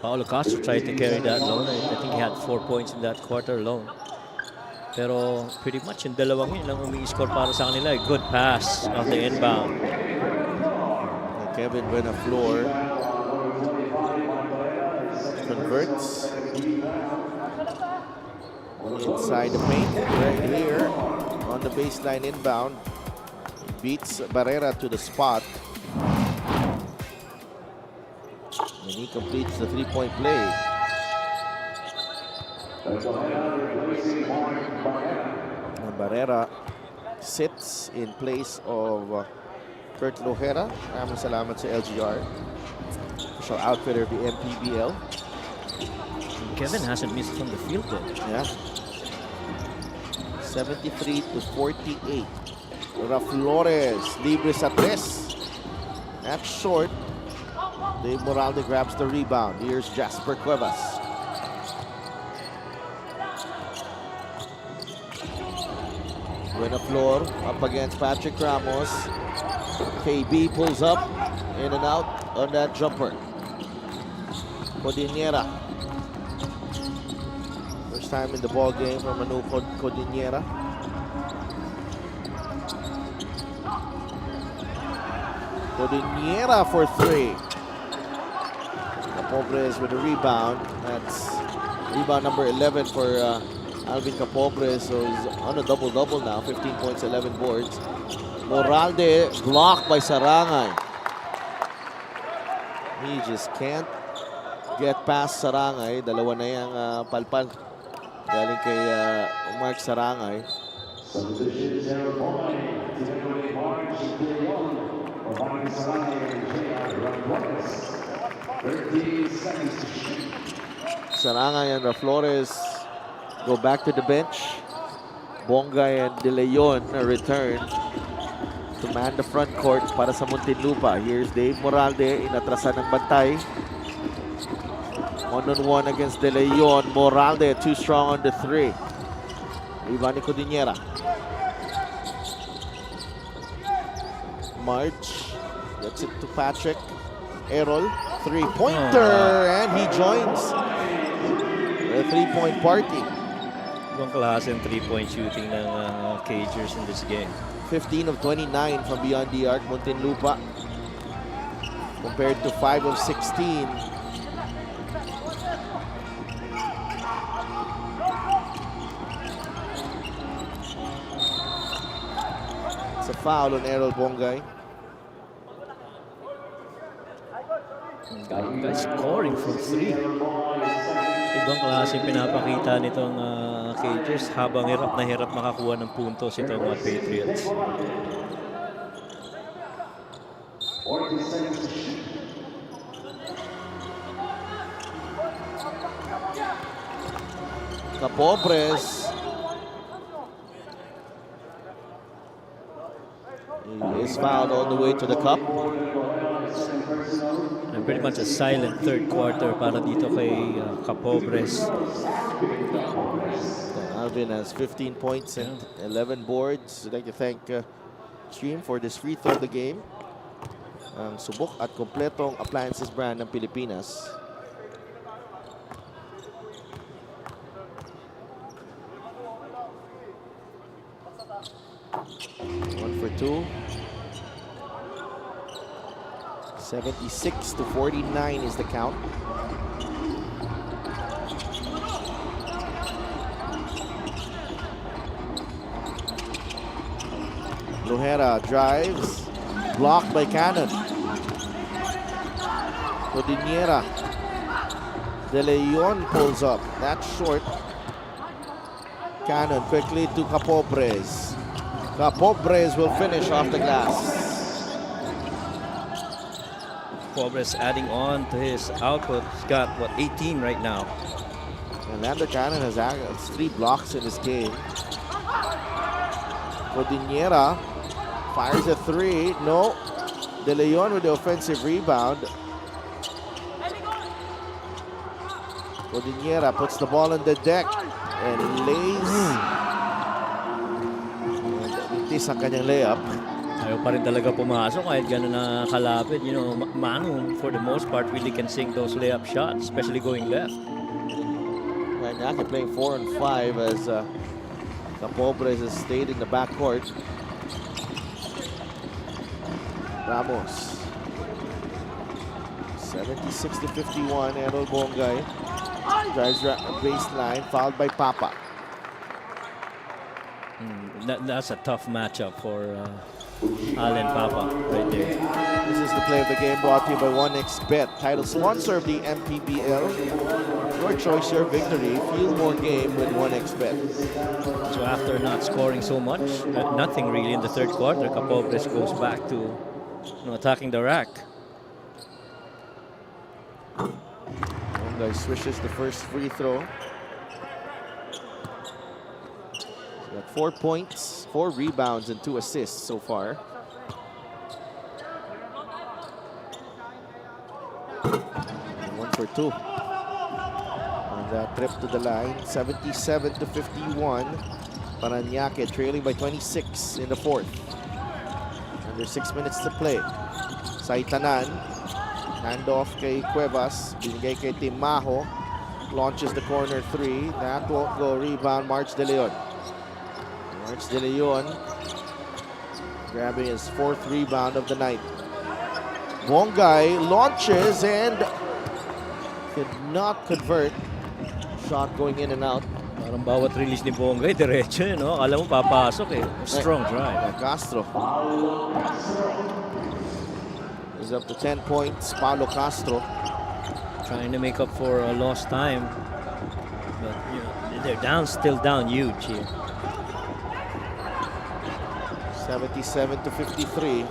Paulo Castro tried to carry that alone. I think he had 4 points in that quarter alone. Pero pretty much yung dalawang yun lang umi-score para sa kanila. Good pass off the inbound. And Kevin Buenaflor converts inside the paint right here on the baseline inbound. Beats Barrera to the spot. And he completes the three-point play. And Barrera sits in place of Kurt Lojera. Maraming salamat sa LGR, official outfitter of the MPBL. Kevin hasn't missed from the field though. Yeah. 73-48. Flores, libre sa tres. That's short. Dave Moralde grabs the rebound. Here's Jasper Cuevas. Buenaflor up against Patrick Ramos. KB pulls up, in and out on that jumper. Codinera. First time in the ball game from Manu Codinera. Codinera for three. Capobres with a rebound. That's rebound number 11 for Alvin Capobres. So he's on a double-double now. 15 points, 11 boards. Moralde blocked by Sarangay. He just can't get past Sarangay. Dalawa na yung palpal. Galing kay Mark Sarangay. Sarangay and Flores go back to the bench. Bongay and De Leon return to man the front court para sa Muntinlupa. Here's Dave Moralde, inatrasan ng bantay. One-on-one against De Leon. Moralde too strong on the three. Ivani Codinera. March gets it to Patrick. Errol, three-pointer, and he joins the three-point party. Ibang klase ang three-point shooting ng Cagers in this game. 15 of 29 from beyond the arc, Muntinlupa, compared to 5 of 16. It's a foul on Errol Bongay. Guys scoring from three. Ibang klase pinapakita nitong Cagers habang hirap na hirap makakuha ng puntos itong mga Patriots. Capobres. He is fouled all the way to the cup. And pretty much a silent third quarter para dito kay Capobres. Alvin has 15 points and 11 boards. I'd like to thank Stream for this free throw of the game. ang subok at kompletong appliances brand ng Pilipinas. One for two. 76-49 is the count. Lohera drives, blocked by Cannon. Codiniera. De Leon pulls up. That's short. Cannon quickly to Capobres. Capobres will finish off the glass. Pobres adding on to his output. He's got, what, 18 right now. And Lander Cannon has 3 blocks in this game. Codiniera fires a 3. No. De Leon with the offensive rebound. Codiniera puts the ball on the deck and lays. And itis ang kanyang layup. Ayaw pa rin talaga pumasok kahit gano'n na kalapit. You know, Manu, for the most part, really can sink those layup shots, especially going left. Parañaque playing 4 and 5 as Capobres has stayed in the backcourt. Ramos. 76-51, Errol Bongay. Drives baseline, fouled by Papa. That's a tough matchup for Allen Papa right there. This is the play of the game brought to you by 1xBet, title sponsor of the MPBL. Your choice, your victory. Feel more game with 1xBet. So after not scoring so much, nothing really in the third quarter, Capobres goes back to attacking the rack. One guy swishes the first free throw. He's got 4 points, 4 rebounds, and 2 assists so far. And 1 for 2. On that trip to the line, 77-51. Parañaque trailing by 26 in the fourth. Under 6 minutes to play. Saitanan. Handoff kay Cuevas. Binigay kay Timajo. Launches the corner 3. That won't go. Rebound, March De Leon. March De Leon grabbing his 4th rebound of the night. Bongay launches and could not convert. Shot going in and out. Parang bawat release ni Bongay, diretso yun, no? Alam mo, papasok eh. Strong drive. Castro is up to 10 points. Paulo Castro. Trying to make up for a lost time. But, you know, they're down, still down huge here. 77-53.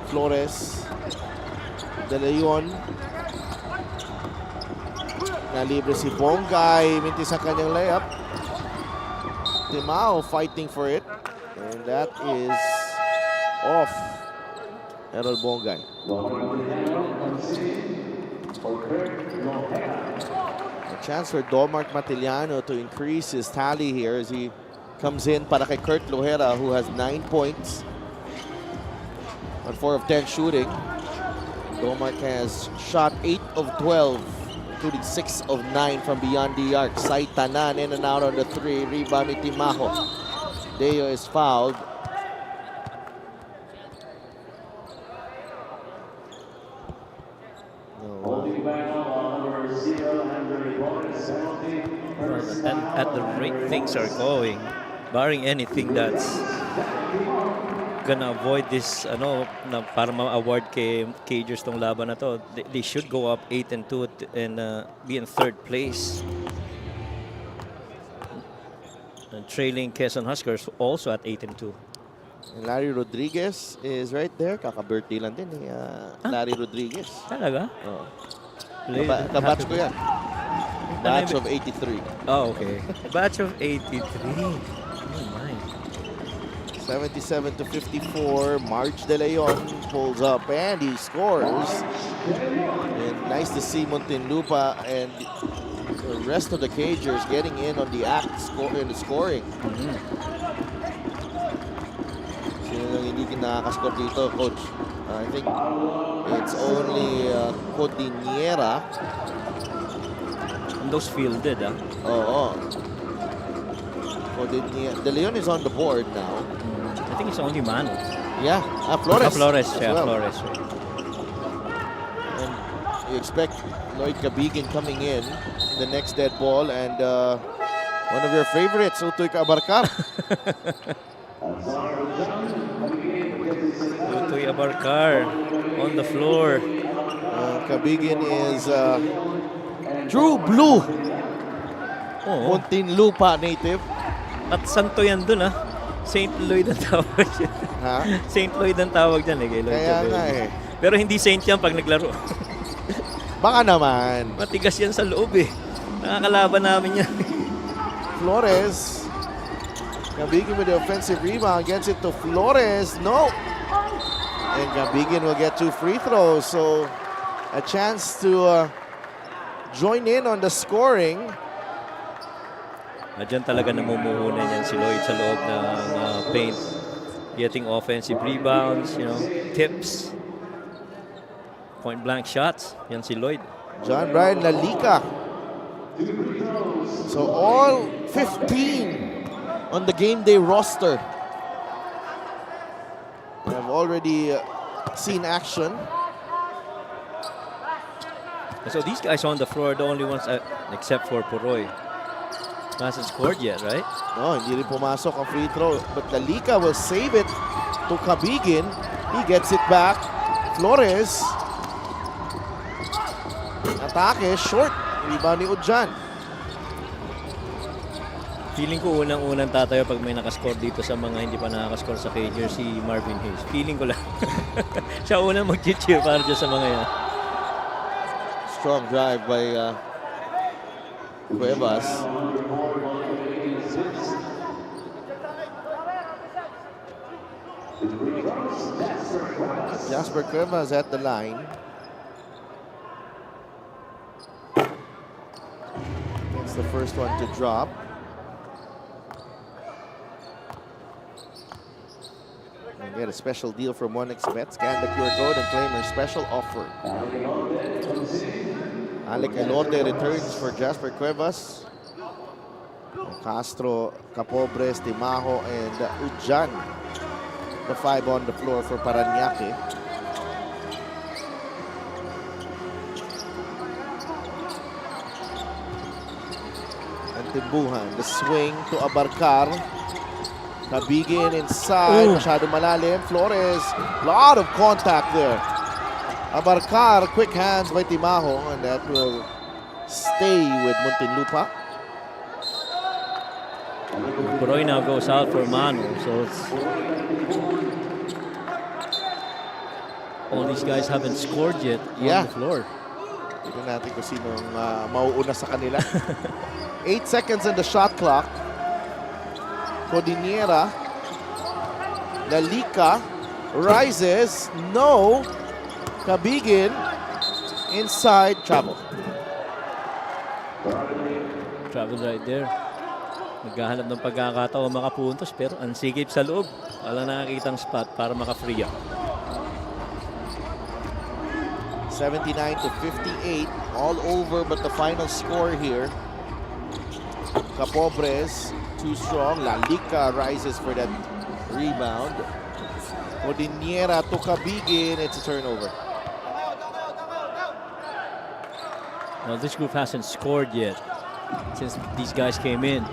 Flores. De Leon. Nalibre si Bongay. Mintis ang kanyang layup. Timao fighting for it. And that is off. Errol Bongay. A chance for Domark Matiliano to increase his tally here as he comes in para kay Kurt Lohera, who has 9 points on 4 of 10 shooting. Domark has shot 8 of 12, including 6 of 9 from beyond the arc. Saitanan in and out on the 3. Rebound ni Timajo. Deo is fouled. At the rate things are going, barring anything that's gonna avoid this, na para ma-award kay Cagers tong laban na to, they should go up 8-2 and be in 3rd place. And trailing Quezon Huskers also at 8-2. And Larry Rodriguez is right there. Kaka-birthday lang din ni Larry Rodriguez. Talaga? Oh. Kabatch ko yan. Batch of 83. Oh, okay. Batch of 83. Oh my. 77-54. March De Leon pulls up and he scores. And nice to see Muntinlupa and the rest of the Cagers getting in on the act in the scoring. hindi nakakascore dito, Coach. I think it's only Codiniera. And those fielded, Oo. De Leon is on the board now. I think it's only Mano. Yeah, Flores. Flores, as yeah, well. Flores. And you expect Lloyd Cabigin coming in, the next dead ball, and one of your favorites, Utoy Abarcar. Utoy Abarcar on the floor. Cabigin is true blue. Oh, Muntinlupa native. at santo yan dun, St. Lloyd ang tawag dyan. Ha? St. Lloyd ang tawag dyan, kay Lloyd Kaya Cabello. nga Pero hindi Saint yan pag naglaro. Baka naman. Matigas yan sa loob Nakakalaban namin yan. Flores. Cabigin with the offensive rebound. Gets it to Flores. No. And Cabigin will get 2 free throws. So a chance to join in on the scoring. Diyan talaga namumuhunan yan si Lloyd sa loob ng paint. Getting offensive rebounds, tips. Point blank shots. Yan si Lloyd. John Brian Lalica. So all 15 on the game day roster have already seen action. So these guys on the floor are the only ones except for Puroy. Hasn't scored yet, right? No, hindi rin pumasok ang free throw. But Lalica will save it to Cabigin. He gets it back. Flores. Atake, short. Rebound ni Udjan. Feeling ko unang-unang tatayo pag may nakascore dito sa mga hindi pa nakakascore sa Cager, si Marvin Hayes. Feeling ko lang. Siya unang mag-cheer para dyan sa mga yan. Strong drive by Cuevas. Jasper Cuevas at the line. It's the first one to drop. And get a special deal from 1xBet. Scan the QR code and claim your special offer. Alec Elorde returns for Jasper Cuevas. Castro, Capobres, Timajo, and Udjan. The 5 on the floor for Parañaque. And Timbuhan, the swing to Abarcar. Cabigin inside, masyado malalim. Flores, lot of contact there. Abarcar, quick hands by Timajo, and that will stay with Muntinlupa. Puroy now goes out for Manu, so it's... all these guys haven't scored yet on the floor. Tignan natin kung sinong mauuna sa kanila. 8 seconds on the shot clock. Codiniera. Lalica rises. No. Cabigin inside. Travel. Travel right there. Naghahanap ng pagkakataon makapuntos pero ang sikip sa loob. Walang nakakitang spot para maka-free up. 79 to 58. All over but the final score here. Capobres too strong. Lalica rises for that rebound. Codiniera to Cabigin. It's a turnover. Now this group hasn't scored yet since these guys came in.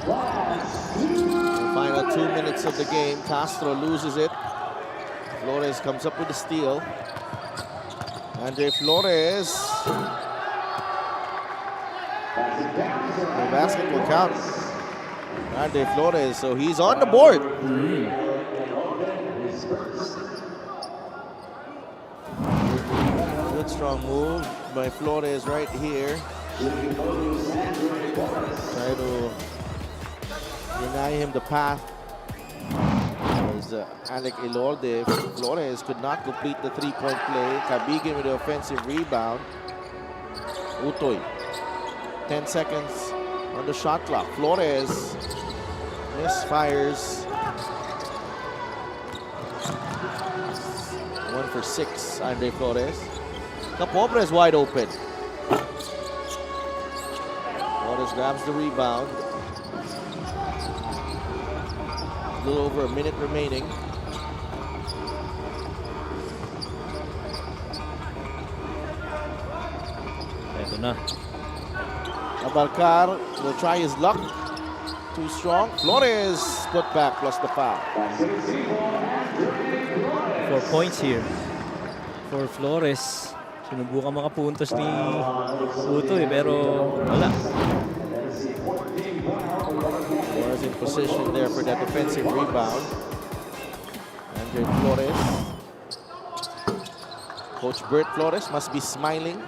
The final 2 minutes of the game. Castro loses it. Flores comes up with the steal. Andre Flores. The basket will count. Andre Flores, so he's on the board. Good strong move by Flores right here. Try to deny him the path. As Alec Elorde, Flores could not complete the three-point play. Cabigin with the offensive rebound. Utoy. 10 seconds on the shot clock. Flores misfires. 1 for 6, Andre Flores. Capobre is wide open. Flores grabs the rebound. A little over a minute remaining. Ito na. Abalcar will try his luck. Too strong. Flores put back plus the foul. 4 points here for Flores. Sinubukan makapuntos ni Uto pero wala. Flores in position there for that defensive rebound. Andre Flores. Coach Bert Flores must be smiling.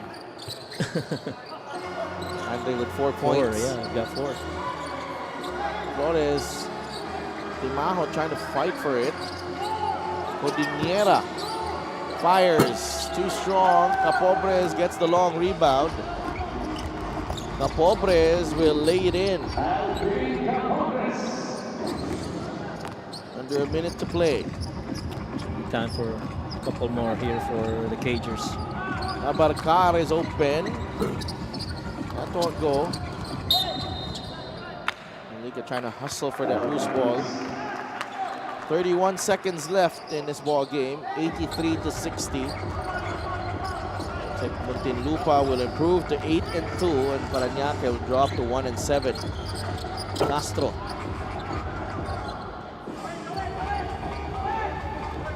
Andre with 4 points. 4, yeah, got 4. Flores. Timajo trying to fight for it. Codiniera fires. Too strong. Capobres gets the long rebound. Capobres will lay it in. Under a minute to play. Time for a couple more here for the Cagers. Abarcar is open. That won't go. Liga trying to hustle for that loose ball. 31 seconds left in this ball game. 83 to 60. Looks like Muntinlupa will improve to 8 and 2, and Parañaque will drop to 1 and 7. Castro.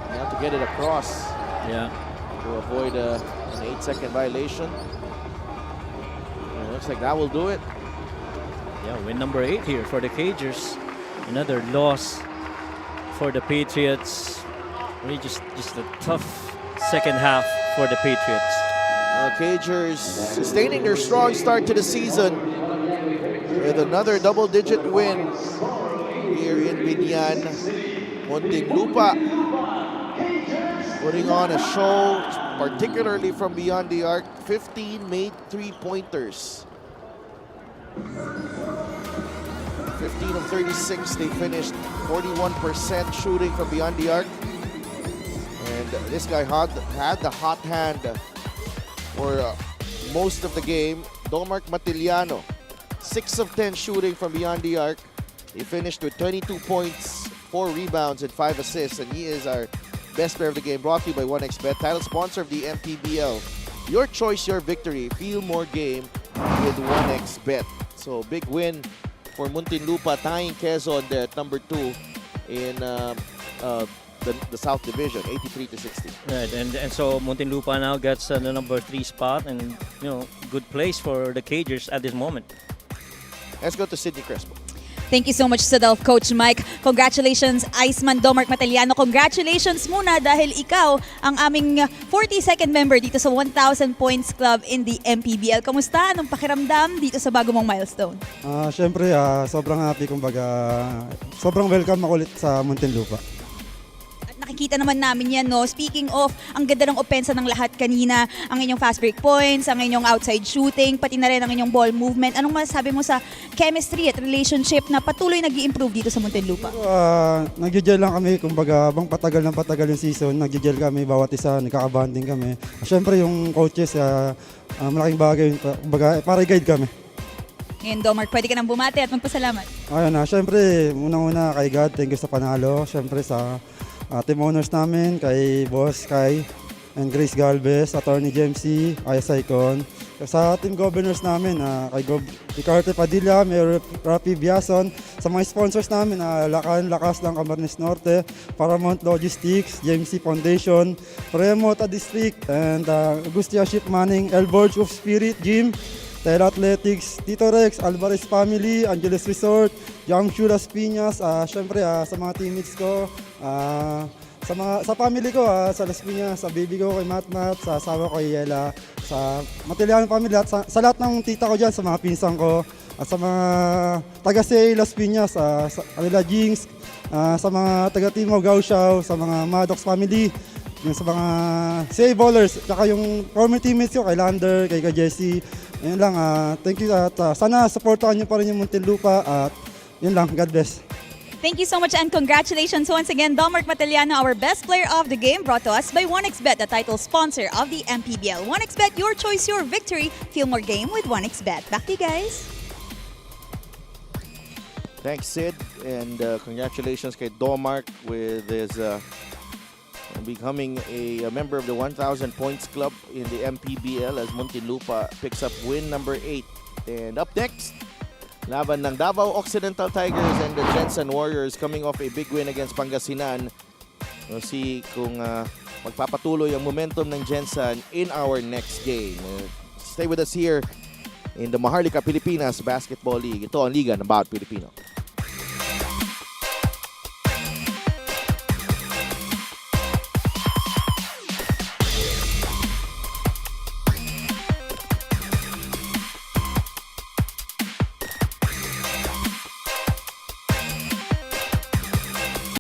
You have to get it across. Yeah. To avoid an 8-second violation. And it looks like that will do it. Yeah, win number 8 here for the Cagers. Another loss for the Patriots. Really just a tough second half for the Patriots. Cagers sustaining their strong start to the season with another double-digit win here in Binyan. Muntinlupa putting on a show, particularly from beyond the arc. 15 made 3-pointers. 15 of 36, they finished 41% shooting from beyond the arc. And this guy had the hot hand for most of the game. Domark Matiliano, 6 of 10 shooting from beyond the arc. He finished with 22 points, 4 rebounds, and 5 assists. And he is our best player of the game, brought to you by 1xBet, title sponsor of the MPBL. Your choice, your victory. Feel more game with 1xBet. So big win for Muntinlupa, tying Quezon there at number 2 in the South Division, 83 to 60. Right, and so Muntinlupa now gets the number 3 spot, and good place for the Cagers at this moment. Let's go to Sydney Crespo. Thank you so much sa Coach Mike. Congratulations, Iceman Domark Mataliano. Congratulations muna dahil ikaw ang aming 42nd member dito sa 1,000 Points Club in the MPBL. Kamusta? Anong pakiramdam dito sa bago mong milestone? Siyempre, sobrang happy. Kumbaga, sobrang welcome ako ulit sa Muntinlupa. Nakikita naman namin yan, no? Speaking of, ang ganda ng opensa ng lahat kanina, ang inyong fast break points, ang inyong outside shooting, pati na rin ang inyong ball movement. Anong masasabi mo sa chemistry at relationship na patuloy nag-i-improve dito sa Muntinlupa? Nag-gel lang kami, kumbaga, bang patagal ng patagal yung season, nag-gel kami, bawat isa, nagkakabanding kami. Siyempre, yung coaches, malaking bagay, kumbaga, para guide kami. Ngayon, Domark, pwede ka nang bumati at magpasalamat. Ayun siyempre, unang-una kay God, thank you sa panalo. Siyempre sa team owners namin, kay Boss Kai and Grace Galvez, Attorney JMC, Aya Saicon. Sa team governors namin, kay Ricarte Padilla, Mayor Rafi Biason, sa mga sponsors namin, Lakan, Lakas ng Camarines Norte, Paramount Logistics, JMC Foundation, Remota District, and Agustia Ship Manning, Elborge of Spirit Gym, Tela Athletics, Tito Rex, Alvarez Family, Angeles Resort, Jamshua Las Piñas, syempre sa mga teammates ko, sa family ko, sa Las Piñas, sa baby ko kay Matmat, sa asawa ko kay Yela, sa Matiliano family, at sa lahat ng tita ko dyan, sa mga pinsan ko, at sa mga taga-Say Las Piñas, sa kanila Jinx, sa mga taga-Timo Gausiao, sa mga Maddox family, yung sa mga CA ballers, tsaka yung former teammates ko, kay Lander, kay Jesse. Yun lang, thank you at sana supportahan niyo pa rin yung Muntinlupa at yun lang, God bless. Thank you so much and congratulations once again, Domark Mataliano, our best player of the game, brought to us by 1xBet, the title sponsor of the MPBL. 1xBet, your choice, your victory. Feel more game with 1xBet. Back to you guys. Thanks, Sid, and congratulations kay Domark with his becoming a member of the 1,000 Points Club in the MPBL as Muntinlupa picks up win number 8. And up next, laban ng Davao Occidental Tigers and the Jensen Warriors coming off a big win against Pangasinan. We'll see kung magpapatuloy ang momentum ng Jensen in our next game. Stay with us here in the Maharlika Pilipinas Basketball League. Ito ang Liga ng Bawat Pilipino.